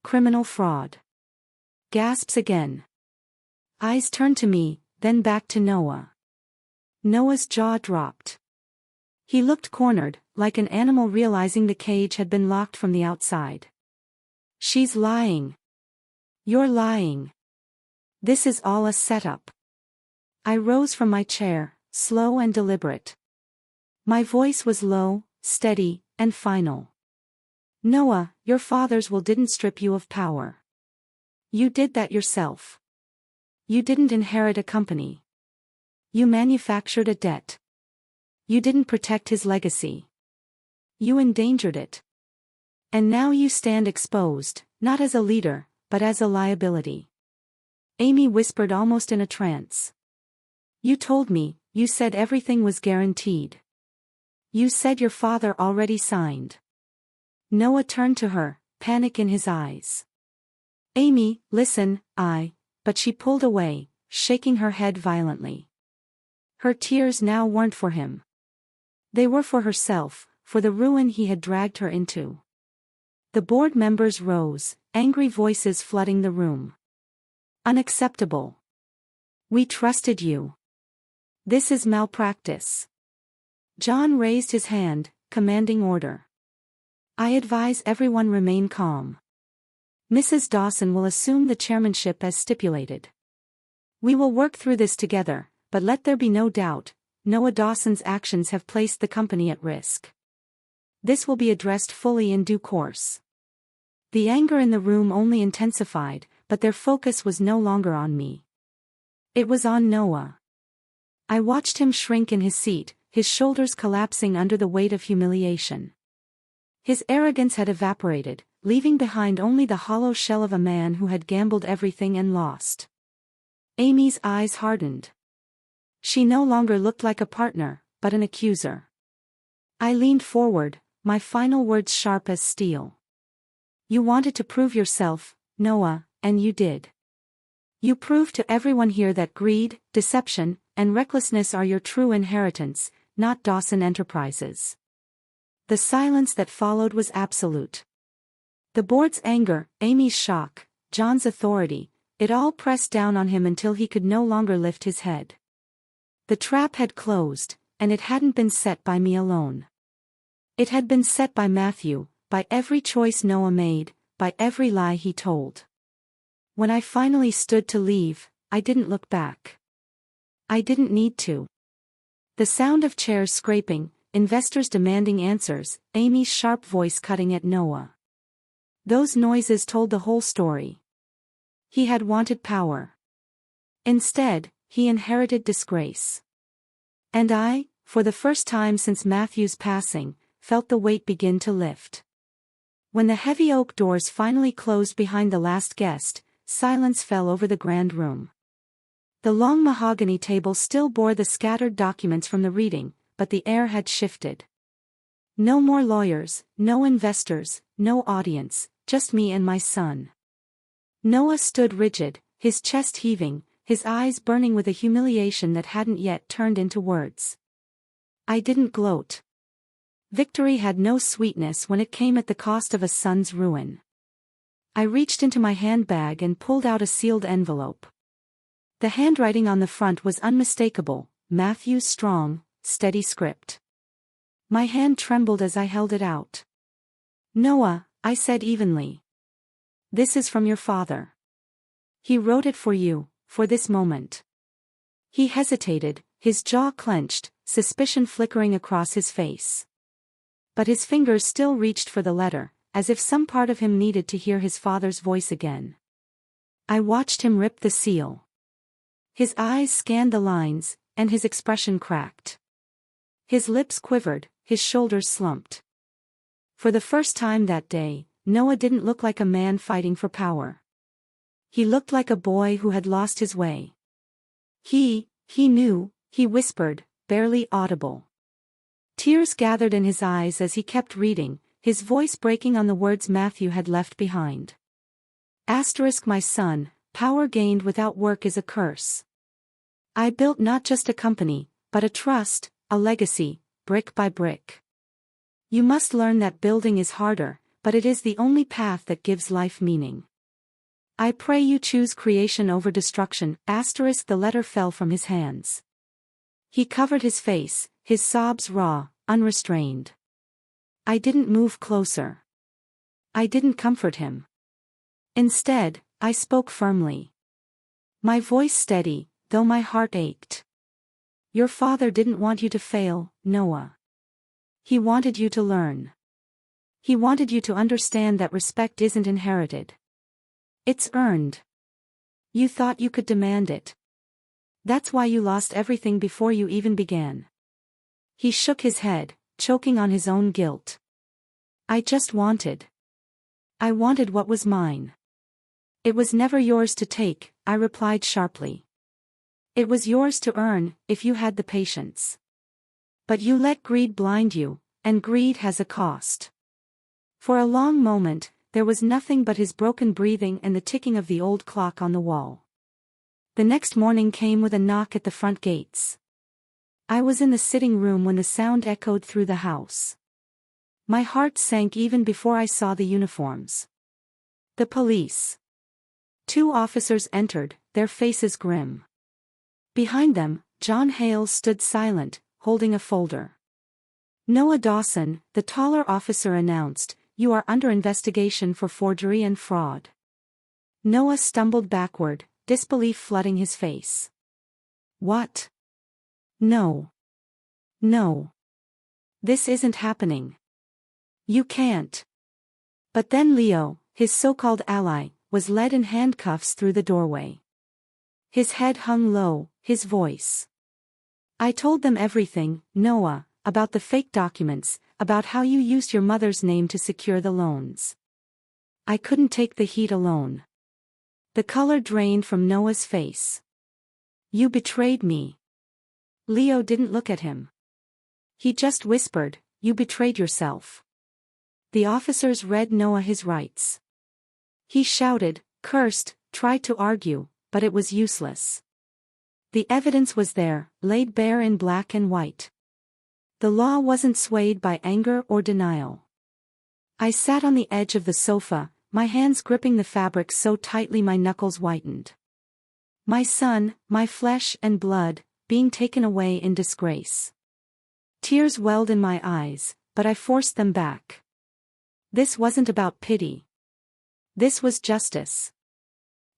Criminal fraud. Gasps again. Eyes turned to me, then back to Noah. Noah's jaw dropped. He looked cornered, like an animal realizing the cage had been locked from the outside. She's lying. You're lying. This is all a setup. I rose from my chair, slow and deliberate. My voice was low, steady, and final. Noah, your father's will didn't strip you of power. You did that yourself. You didn't inherit a company. You manufactured a debt. You didn't protect his legacy. You endangered it. And now you stand exposed, not as a leader, but as a liability. Amy whispered almost in a trance. You told me, you said everything was guaranteed. You said your father already signed. Noah turned to her, panic in his eyes. Amy, listen, but she pulled away, shaking her head violently. Her tears now weren't for him. They were for herself, for the ruin he had dragged her into. The board members rose, angry voices flooding the room. Unacceptable. We trusted you. This is malpractice. John raised his hand, commanding order. I advise everyone remain calm. Mrs. Dawson will assume the chairmanship as stipulated. We will work through this together, but let there be no doubt, Noah Dawson's actions have placed the company at risk. This will be addressed fully in due course. The anger in the room only intensified, but their focus was no longer on me. It was on Noah. I watched him shrink in his seat, his shoulders collapsing under the weight of humiliation. His arrogance had evaporated, leaving behind only the hollow shell of a man who had gambled everything and lost. Amy's eyes hardened. She no longer looked like a partner, but an accuser. I leaned forward, my final words sharp as steel. You wanted to prove yourself, Noah, and you did. You proved to everyone here that greed, deception, and recklessness are your true inheritance, not Dawson Enterprises. The silence that followed was absolute. The board's anger, Amy's shock, John's authority, it all pressed down on him until he could no longer lift his head. The trap had closed, and it hadn't been set by me alone. It had been set by Matthew, by every choice Noah made, by every lie he told. When I finally stood to leave, I didn't look back. I didn't need to. The sound of chairs scraping, investors demanding answers, Amy's sharp voice cutting at Noah. Those noises told the whole story. He had wanted power. Instead, he inherited disgrace. And I, for the first time since Matthew's passing, felt the weight begin to lift. When the heavy oak doors finally closed behind the last guest, silence fell over the grand room. The long mahogany table still bore the scattered documents from the reading, but the air had shifted. No more lawyers, no investors, no audience, just me and my son. Noah stood rigid, his chest heaving, his eyes burning with a humiliation that hadn't yet turned into words. I didn't gloat. Victory had no sweetness when it came at the cost of a son's ruin. I reached into my handbag and pulled out a sealed envelope. The handwriting on the front was unmistakable, Matthew's strong, steady script. My hand trembled as I held it out. Noah, I said evenly. This is from your father. He wrote it for you, for this moment. He hesitated, his jaw clenched, suspicion flickering across his face. But his fingers still reached for the letter, as if some part of him needed to hear his father's voice again. I watched him rip the seal. His eyes scanned the lines, and his expression cracked. His lips quivered, his shoulders slumped. For the first time that day, Noah didn't look like a man fighting for power. He looked like a boy who had lost his way. He knew, he whispered, barely audible. Tears gathered in his eyes as he kept reading, his voice breaking on the words Matthew had left behind. Asterisk my son, power gained without work is a curse. I built not just a company, but a trust, a legacy, brick by brick. You must learn that building is harder, but it is the only path that gives life meaning. I pray you choose creation over destruction. Asterisk the letter fell from his hands. He covered his face, his sobs raw, unrestrained. I didn't move closer. I didn't comfort him. Instead, I spoke firmly. My voice steady, though my heart ached. Your father didn't want you to fail, Noah. He wanted you to learn. He wanted you to understand that respect isn't inherited. It's earned. You thought you could demand it. That's why you lost everything before you even began. He shook his head, choking on his own guilt. I wanted what was mine. It was never yours to take, I replied sharply. It was yours to earn, if you had the patience. But you let greed blind you, and greed has a cost. For a long moment, there was nothing but his broken breathing and the ticking of the old clock on the wall. The next morning came with a knock at the front gates. I was in the sitting room when the sound echoed through the house. My heart sank even before I saw the uniforms. The police. Two officers entered, their faces grim. Behind them, John Hales stood silent, holding a folder. "Noah Dawson," the taller officer announced, "you are under investigation for forgery and fraud." Noah stumbled backward, disbelief flooding his face. "What? No. No. This isn't happening. You can't." But then Leo, his so-called ally, was led in handcuffs through the doorway. His head hung low, his voice. "I told them everything, Noah, about the fake documents, about how you used your mother's name to secure the loans. I couldn't take the heat alone." The color drained from Noah's face. "You betrayed me." Leo didn't look at him. He just whispered, "You betrayed yourself." The officers read Noah his rights. He shouted, cursed, tried to argue, but it was useless. The evidence was there, laid bare in black and white. The law wasn't swayed by anger or denial. I sat on the edge of the sofa, my hands gripping the fabric so tightly my knuckles whitened. My son, my flesh and blood, being taken away in disgrace. Tears welled in my eyes, but I forced them back. This wasn't about pity. This was justice.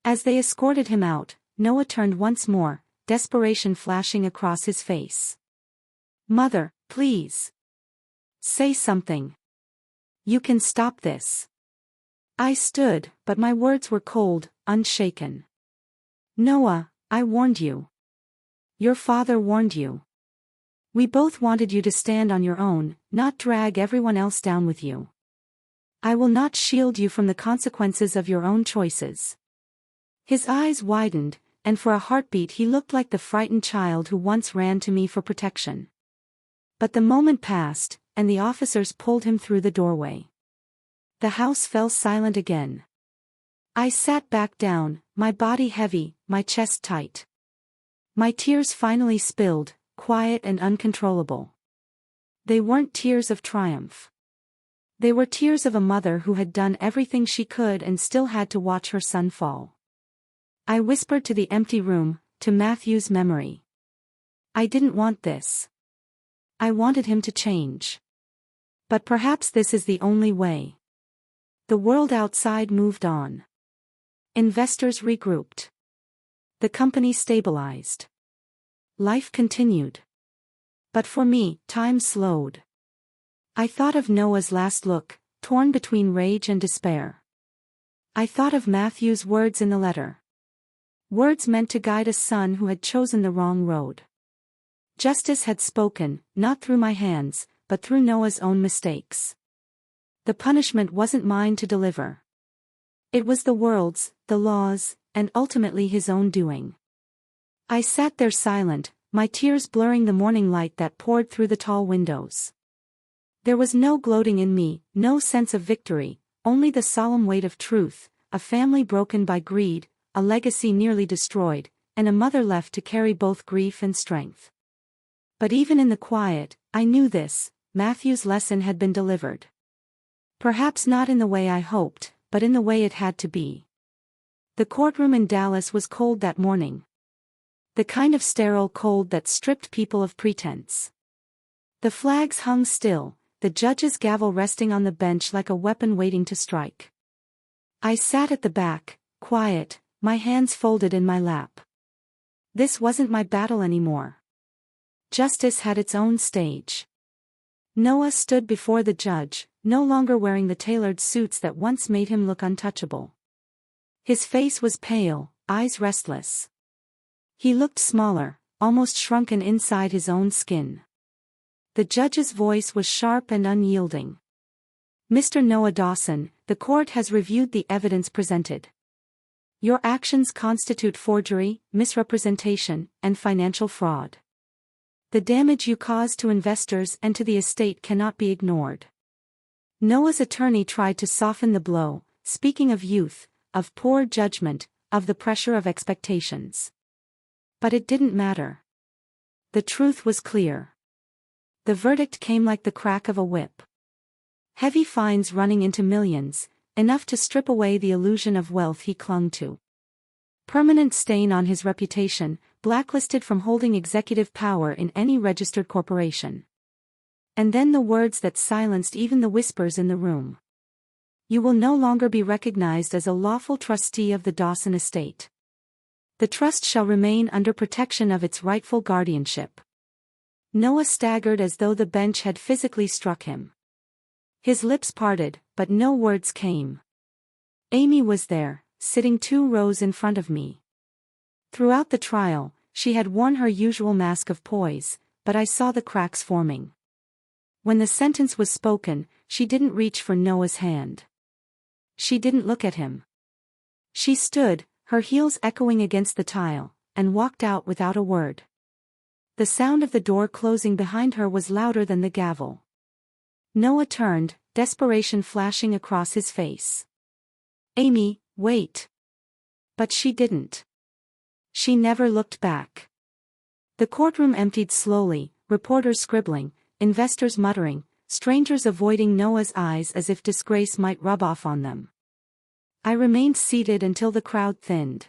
As they escorted him out, Noah turned once more, desperation flashing across his face. "Mother, please. Say something. You can stop this." I stood, but my words were cold, unshaken. "Noah, I warned you. Your father warned you. We both wanted you to stand on your own, not drag everyone else down with you. I will not shield you from the consequences of your own choices." His eyes widened, and for a heartbeat he looked like the frightened child who once ran to me for protection. But the moment passed, and the officers pulled him through the doorway. The house fell silent again. I sat back down, my body heavy, my chest tight. My tears finally spilled, quiet and uncontrollable. They weren't tears of triumph. They were tears of a mother who had done everything she could and still had to watch her son fall. I whispered to the empty room, to Matthew's memory. I didn't want this. I wanted him to change. But perhaps this is the only way. The world outside moved on. Investors regrouped. The company stabilized. Life continued. But for me, time slowed. I thought of Noah's last look, torn between rage and despair. I thought of Matthew's words in the letter. Words meant to guide a son who had chosen the wrong road. Justice had spoken, not through my hands, but through Noah's own mistakes. The punishment wasn't mine to deliver. It was the world's, the law's, and ultimately his own doing. I sat there silent, my tears blurring the morning light that poured through the tall windows. There was no gloating in me, no sense of victory, only the solemn weight of truth, a family broken by greed, a legacy nearly destroyed, and a mother left to carry both grief and strength. But even in the quiet, I knew this, Matthew's lesson had been delivered. Perhaps not in the way I hoped, but in the way it had to be. The courtroom in Dallas was cold that morning. The kind of sterile cold that stripped people of pretense. The flags hung still, the judge's gavel resting on the bench like a weapon waiting to strike. I sat at the back, quiet, my hands folded in my lap. This wasn't my battle anymore. Justice had its own stage. Noah stood before the judge, no longer wearing the tailored suits that once made him look untouchable. His face was pale, eyes restless. He looked smaller, almost shrunken inside his own skin. The judge's voice was sharp and unyielding. "Mr. Noah Dawson, the court has reviewed the evidence presented. Your actions constitute forgery, misrepresentation, and financial fraud. The damage you caused to investors and to the estate cannot be ignored." Noah's attorney tried to soften the blow, speaking of youth, of poor judgment, of the pressure of expectations. But it didn't matter. The truth was clear. The verdict came like the crack of a whip. Heavy fines running into millions, enough to strip away the illusion of wealth he clung to. Permanent stain on his reputation, blacklisted from holding executive power in any registered corporation. And then the words that silenced even the whispers in the room. You will no longer be recognized as a lawful trustee of the Dawson estate. The trust shall remain under protection of its rightful guardianship. Noah staggered as though the bench had physically struck him. His lips parted, but no words came. Amy was there, sitting 2 rows in front of me. Throughout the trial, she had worn her usual mask of poise, but I saw the cracks forming. When the sentence was spoken, she didn't reach for Noah's hand. She didn't look at him. She stood, her heels echoing against the tile, and walked out without a word. The sound of the door closing behind her was louder than the gavel. Noah turned, desperation flashing across his face. Amy, wait. But she didn't. She never looked back. The courtroom emptied slowly, reporters scribbling, investors muttering, strangers avoiding Noah's eyes as if disgrace might rub off on them. I remained seated until the crowd thinned.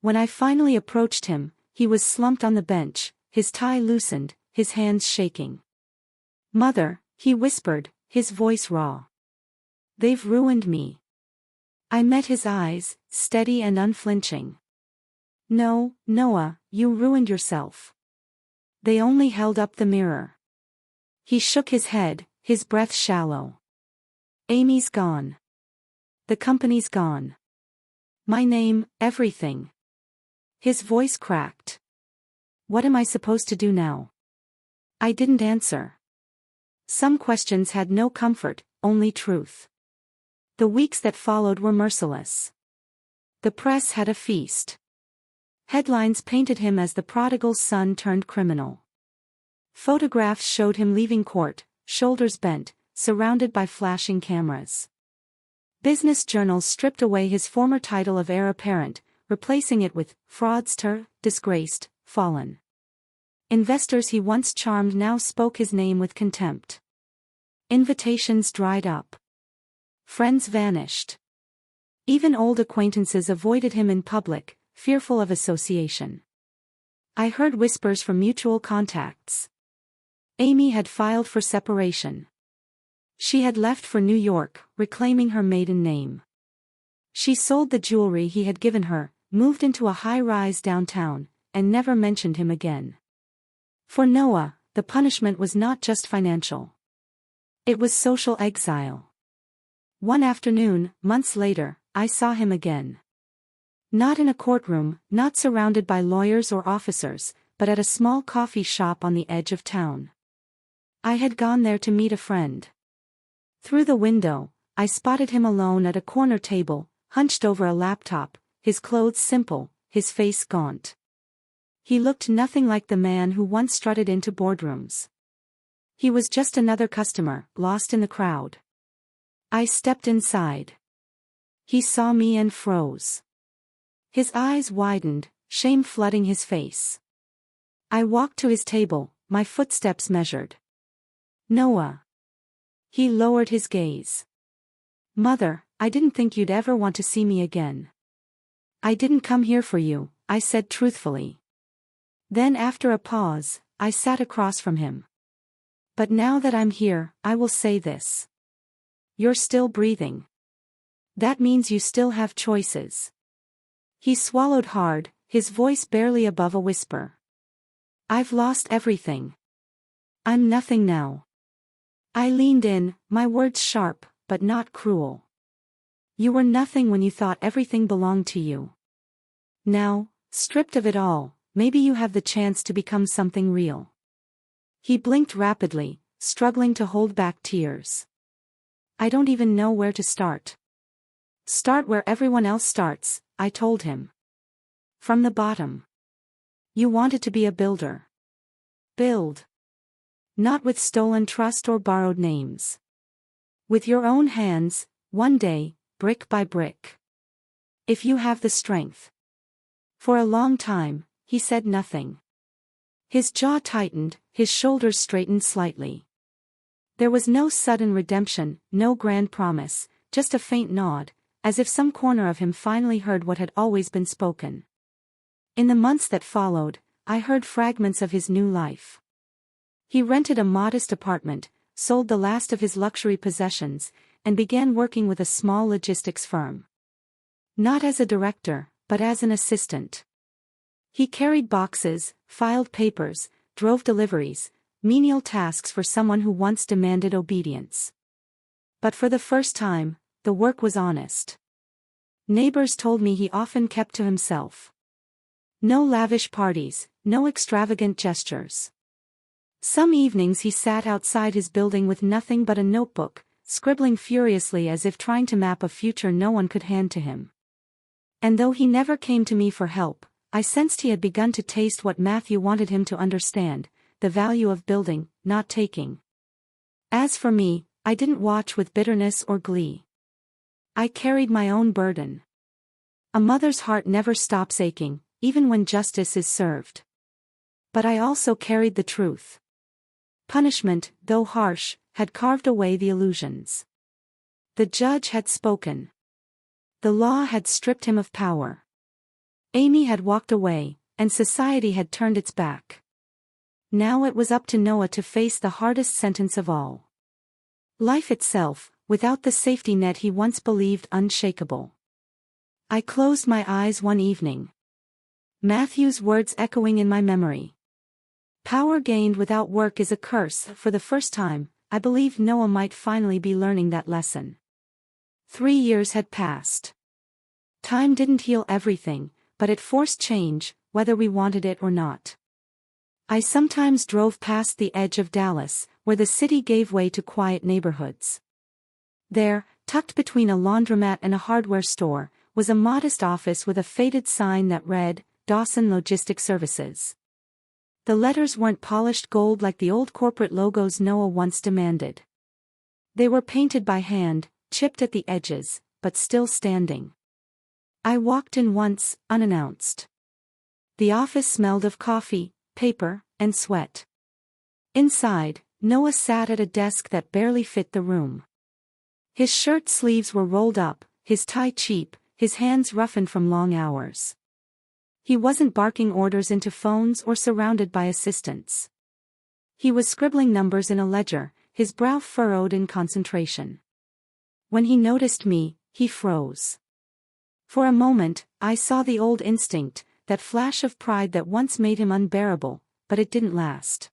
When I finally approached him, he was slumped on the bench, his tie loosened, his hands shaking. Mother, he whispered, his voice raw. They've ruined me. I met his eyes, steady and unflinching. No, Noah, you ruined yourself. They only held up the mirror. He shook his head, his breath shallow. Amy's gone. The company's gone. My name, everything. His voice cracked. What am I supposed to do now? I didn't answer. Some questions had no comfort, only truth. The weeks that followed were merciless. The press had a feast. Headlines painted him as the prodigal son turned criminal. Photographs showed him leaving court, shoulders bent, surrounded by flashing cameras. Business journals stripped away his former title of heir apparent, replacing it with fraudster, disgraced, fallen. Investors he once charmed now spoke his name with contempt. Invitations dried up. Friends vanished. Even old acquaintances avoided him in public, fearful of association. I heard whispers from mutual contacts. Amy had filed for separation. She had left for New York, reclaiming her maiden name. She sold the jewelry he had given her, moved into a high-rise downtown, and never mentioned him again. For Noah, the punishment was not just financial. It was social exile. One afternoon, months later, I saw him again. Not in a courtroom, not surrounded by lawyers or officers, but at a small coffee shop on the edge of town. I had gone there to meet a friend. Through the window, I spotted him alone at a corner table, hunched over a laptop, his clothes simple, his face gaunt. He looked nothing like the man who once strutted into boardrooms. He was just another customer, lost in the crowd. I stepped inside. He saw me and froze. His eyes widened, shame flooding his face. I walked to his table, my footsteps measured. Noah. He lowered his gaze. Mother, I didn't think you'd ever want to see me again. I didn't come here for you, I said truthfully. Then after a pause, I sat across from him. But now that I'm here, I will say this. You're still breathing. That means you still have choices. He swallowed hard, his voice barely above a whisper. I've lost everything. I'm nothing now. I leaned in, my words sharp, but not cruel. You were nothing when you thought everything belonged to you. Now, stripped of it all, maybe you have the chance to become something real. He blinked rapidly, struggling to hold back tears. I don't even know where to start. Start where everyone else starts, I told him. From the bottom. You wanted to be a builder. Build. Not with stolen trust or borrowed names. With your own hands, one day, brick by brick. If you have the strength. For a long time, he said nothing. His jaw tightened, his shoulders straightened slightly. There was no sudden redemption, no grand promise, just a faint nod, as if some corner of him finally heard what had always been spoken. In the months that followed, I heard fragments of his new life. He rented a modest apartment, sold the last of his luxury possessions, and began working with a small logistics firm. Not as a director, but as an assistant. He carried boxes, filed papers, drove deliveries, menial tasks for someone who once demanded obedience. But for the first time, the work was honest. Neighbors told me he often kept to himself. No lavish parties, no extravagant gestures. Some evenings he sat outside his building with nothing but a notebook, scribbling furiously as if trying to map a future no one could hand to him. And though he never came to me for help, I sensed he had begun to taste what Matthew wanted him to understand: the value of building, not taking. As for me, I didn't watch with bitterness or glee. I carried my own burden. A mother's heart never stops aching, even when justice is served. But I also carried the truth. Punishment, though harsh, had carved away the illusions. The judge had spoken. The law had stripped him of power. Amy had walked away, and society had turned its back. Now it was up to Noah to face the hardest sentence of all. Life itself, without the safety net he once believed unshakable. I closed my eyes one evening. Matthew's words echoing in my memory. Power gained without work is a curse. For the first time, I believed Noah might finally be learning that lesson. 3 years had passed. Time didn't heal everything, but it forced change, whether we wanted it or not. I sometimes drove past the edge of Dallas, where the city gave way to quiet neighborhoods. There, tucked between a laundromat and a hardware store, was a modest office with a faded sign that read, Dawson Logistic Services. The letters weren't polished gold like the old corporate logos Noah once demanded. They were painted by hand, chipped at the edges, but still standing. I walked in once, unannounced. The office smelled of coffee, paper, and sweat. Inside, Noah sat at a desk that barely fit the room. His shirt sleeves were rolled up, his tie cheap, his hands roughened from long hours. He wasn't barking orders into phones or surrounded by assistants. He was scribbling numbers in a ledger, his brow furrowed in concentration. When he noticed me, he froze. For a moment, I saw the old instinct, that flash of pride that once made him unbearable, but it didn't last.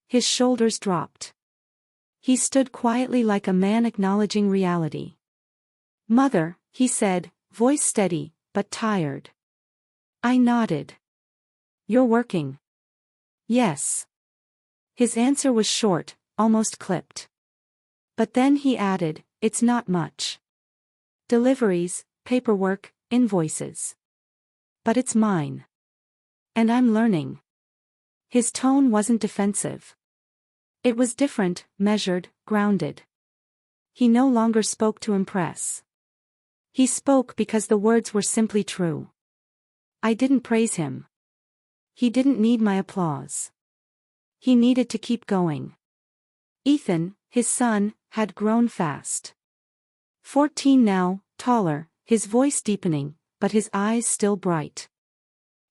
His shoulders dropped. He stood quietly like a man acknowledging reality. "Mother," he said, voice steady, but tired. I nodded. "You're working?" "Yes." His answer was short, almost clipped. But then he added, "It's not much. Deliveries, paperwork, invoices. But it's mine. And I'm learning." His tone wasn't defensive. It was different, measured, grounded. He no longer spoke to impress. He spoke because the words were simply true. I didn't praise him. He didn't need my applause. He needed to keep going. Ethan, his son, had grown fast. 14 now, taller, his voice deepening, but his eyes still bright.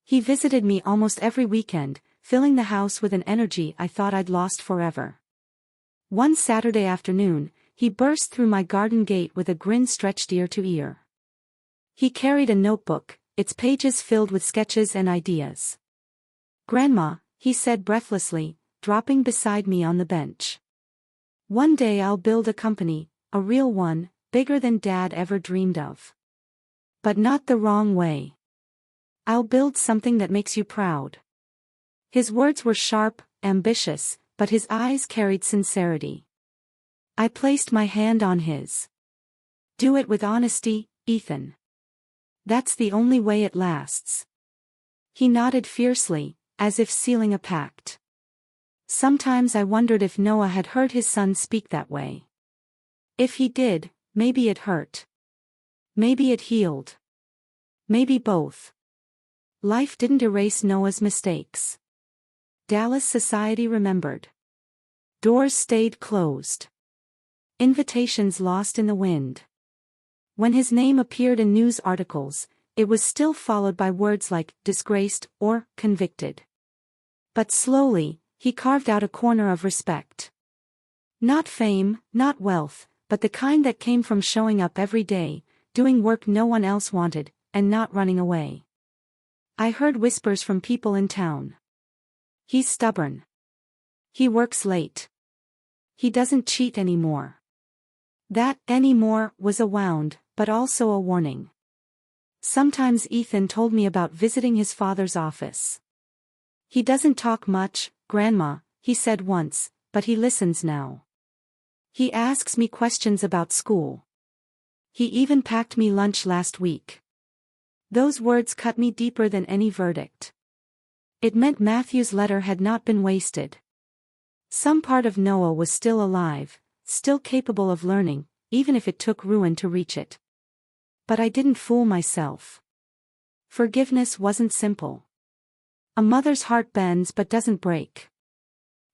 He visited me almost every weekend, filling the house with an energy I thought I'd lost forever. One Saturday afternoon, he burst through my garden gate with a grin stretched ear to ear. He carried a notebook, its pages filled with sketches and ideas. "Grandma," he said breathlessly, dropping beside me on the bench. "One day I'll build a company, a real one, bigger than Dad ever dreamed of. But not the wrong way. I'll build something that makes you proud." His words were sharp, ambitious, but his eyes carried sincerity. I placed my hand on his. "Do it with honesty, Ethan. That's the only way it lasts." He nodded fiercely, as if sealing a pact. Sometimes I wondered if Noah had heard his son speak that way. If he did, maybe it hurt. Maybe it healed. Maybe both. Life didn't erase Noah's mistakes. Dallas society remembered. Doors stayed closed. Invitations lost in the wind. When his name appeared in news articles, it was still followed by words like disgraced or convicted. But slowly, he carved out a corner of respect. Not fame, not wealth, but the kind that came from showing up every day, doing work no one else wanted, and not running away. I heard whispers from people in town. He's stubborn. He works late. He doesn't cheat anymore. That anymore was a wound, but also a warning. Sometimes Ethan told me about visiting his father's office. He doesn't talk much, Grandma, he said once, but he listens now. He asks me questions about school. He even packed me lunch last week. Those words cut me deeper than any verdict. It meant Matthew's letter had not been wasted. Some part of Noah was still alive, still capable of learning, even if it took ruin to reach it. But I didn't fool myself. Forgiveness wasn't simple. A mother's heart bends but doesn't break.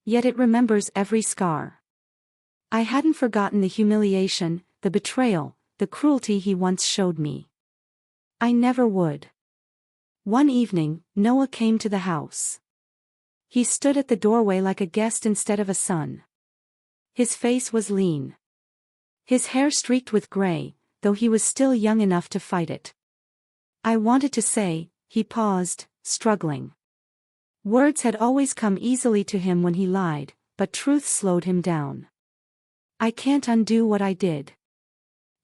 Yet it remembers every scar. I hadn't forgotten the humiliation, the betrayal, the cruelty he once showed me. I never would. One evening, Noah came to the house. He stood at the doorway like a guest instead of a son. His face was lean. His hair streaked with gray, though he was still young enough to fight it. I wanted to say, he paused, struggling. Words had always come easily to him when he lied, but truth slowed him down. I can't undo what I did.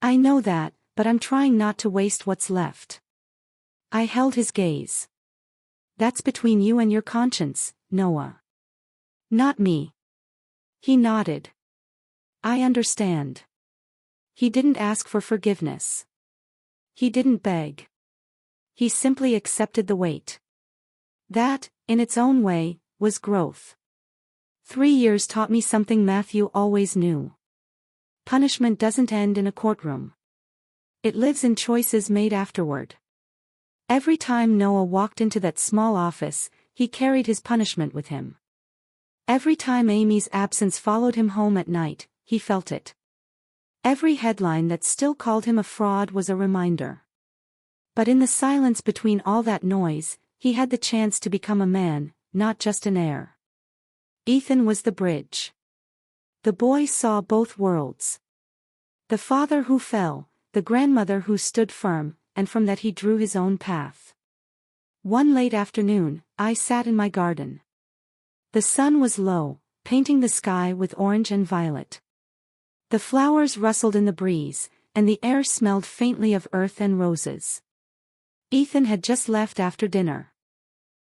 I know that, but I'm trying not to waste what's left. I held his gaze. That's between you and your conscience, Noah. Not me. He nodded. I understand. He didn't ask for forgiveness. He didn't beg. He simply accepted the weight. That, in its own way, was growth. 3 years taught me something Matthew always knew. Punishment doesn't end in a courtroom. It lives in choices made afterward. Every time Noah walked into that small office, he carried his punishment with him. Every time Amy's absence followed him home at night, he felt it. Every headline that still called him a fraud was a reminder. But in the silence between all that noise, he had the chance to become a man, not just an heir. Ethan was the bridge. The boy saw both worlds. The father who fell, the grandmother who stood firm, and from that he drew his own path. One late afternoon, I sat in my garden. The sun was low, painting the sky with orange and violet. The flowers rustled in the breeze, and the air smelled faintly of earth and roses. Ethan had just left after dinner.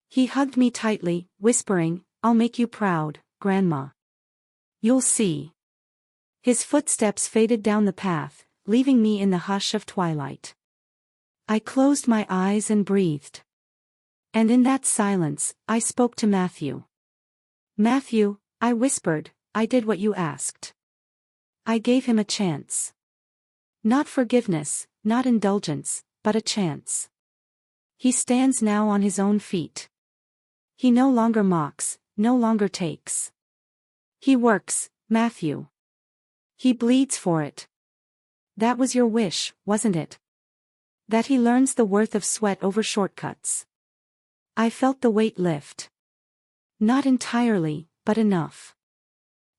He hugged me tightly, whispering, "I'll make you proud, Grandma. You'll see." His footsteps faded down the path, leaving me in the hush of twilight. I closed my eyes and breathed. And in that silence, I spoke to Matthew. "Matthew," I whispered, "I did what you asked. I gave him a chance. Not forgiveness, not indulgence, but a chance. He stands now on his own feet. He no longer mocks, no longer takes. He works, Matthew. He bleeds for it. That was your wish, wasn't it? That he learns the worth of sweat over shortcuts." I felt the weight lift. Not entirely, but enough.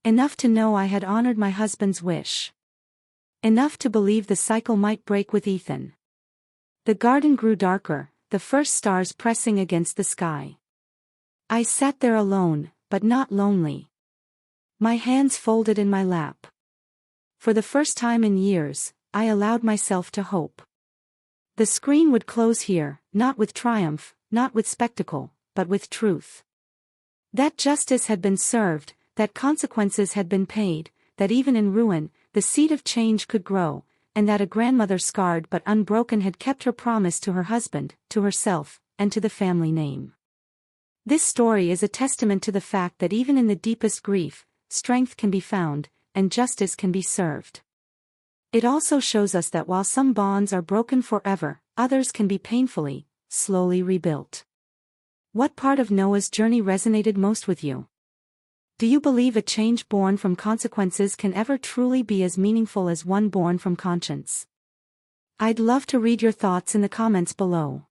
Enough to know I had honored my husband's wish. Enough to believe the cycle might break with Ethan. The garden grew darker, the first stars pressing against the sky. I sat there alone, but not lonely. My hands folded in my lap. For the first time in years, I allowed myself to hope. The screen would close here, not with triumph, not with spectacle, but with truth. That justice had been served, that consequences had been paid, that even in ruin, the seed of change could grow, and that a grandmother scarred but unbroken had kept her promise to her husband, to herself, and to the family name. This story is a testament to the fact that even in the deepest grief, strength can be found, and justice can be served. It also shows us that while some bonds are broken forever, others can be painfully, slowly rebuilt. What part of Noah's journey resonated most with you? Do you believe a change born from consequences can ever truly be as meaningful as one born from conscience? I'd love to read your thoughts in the comments below.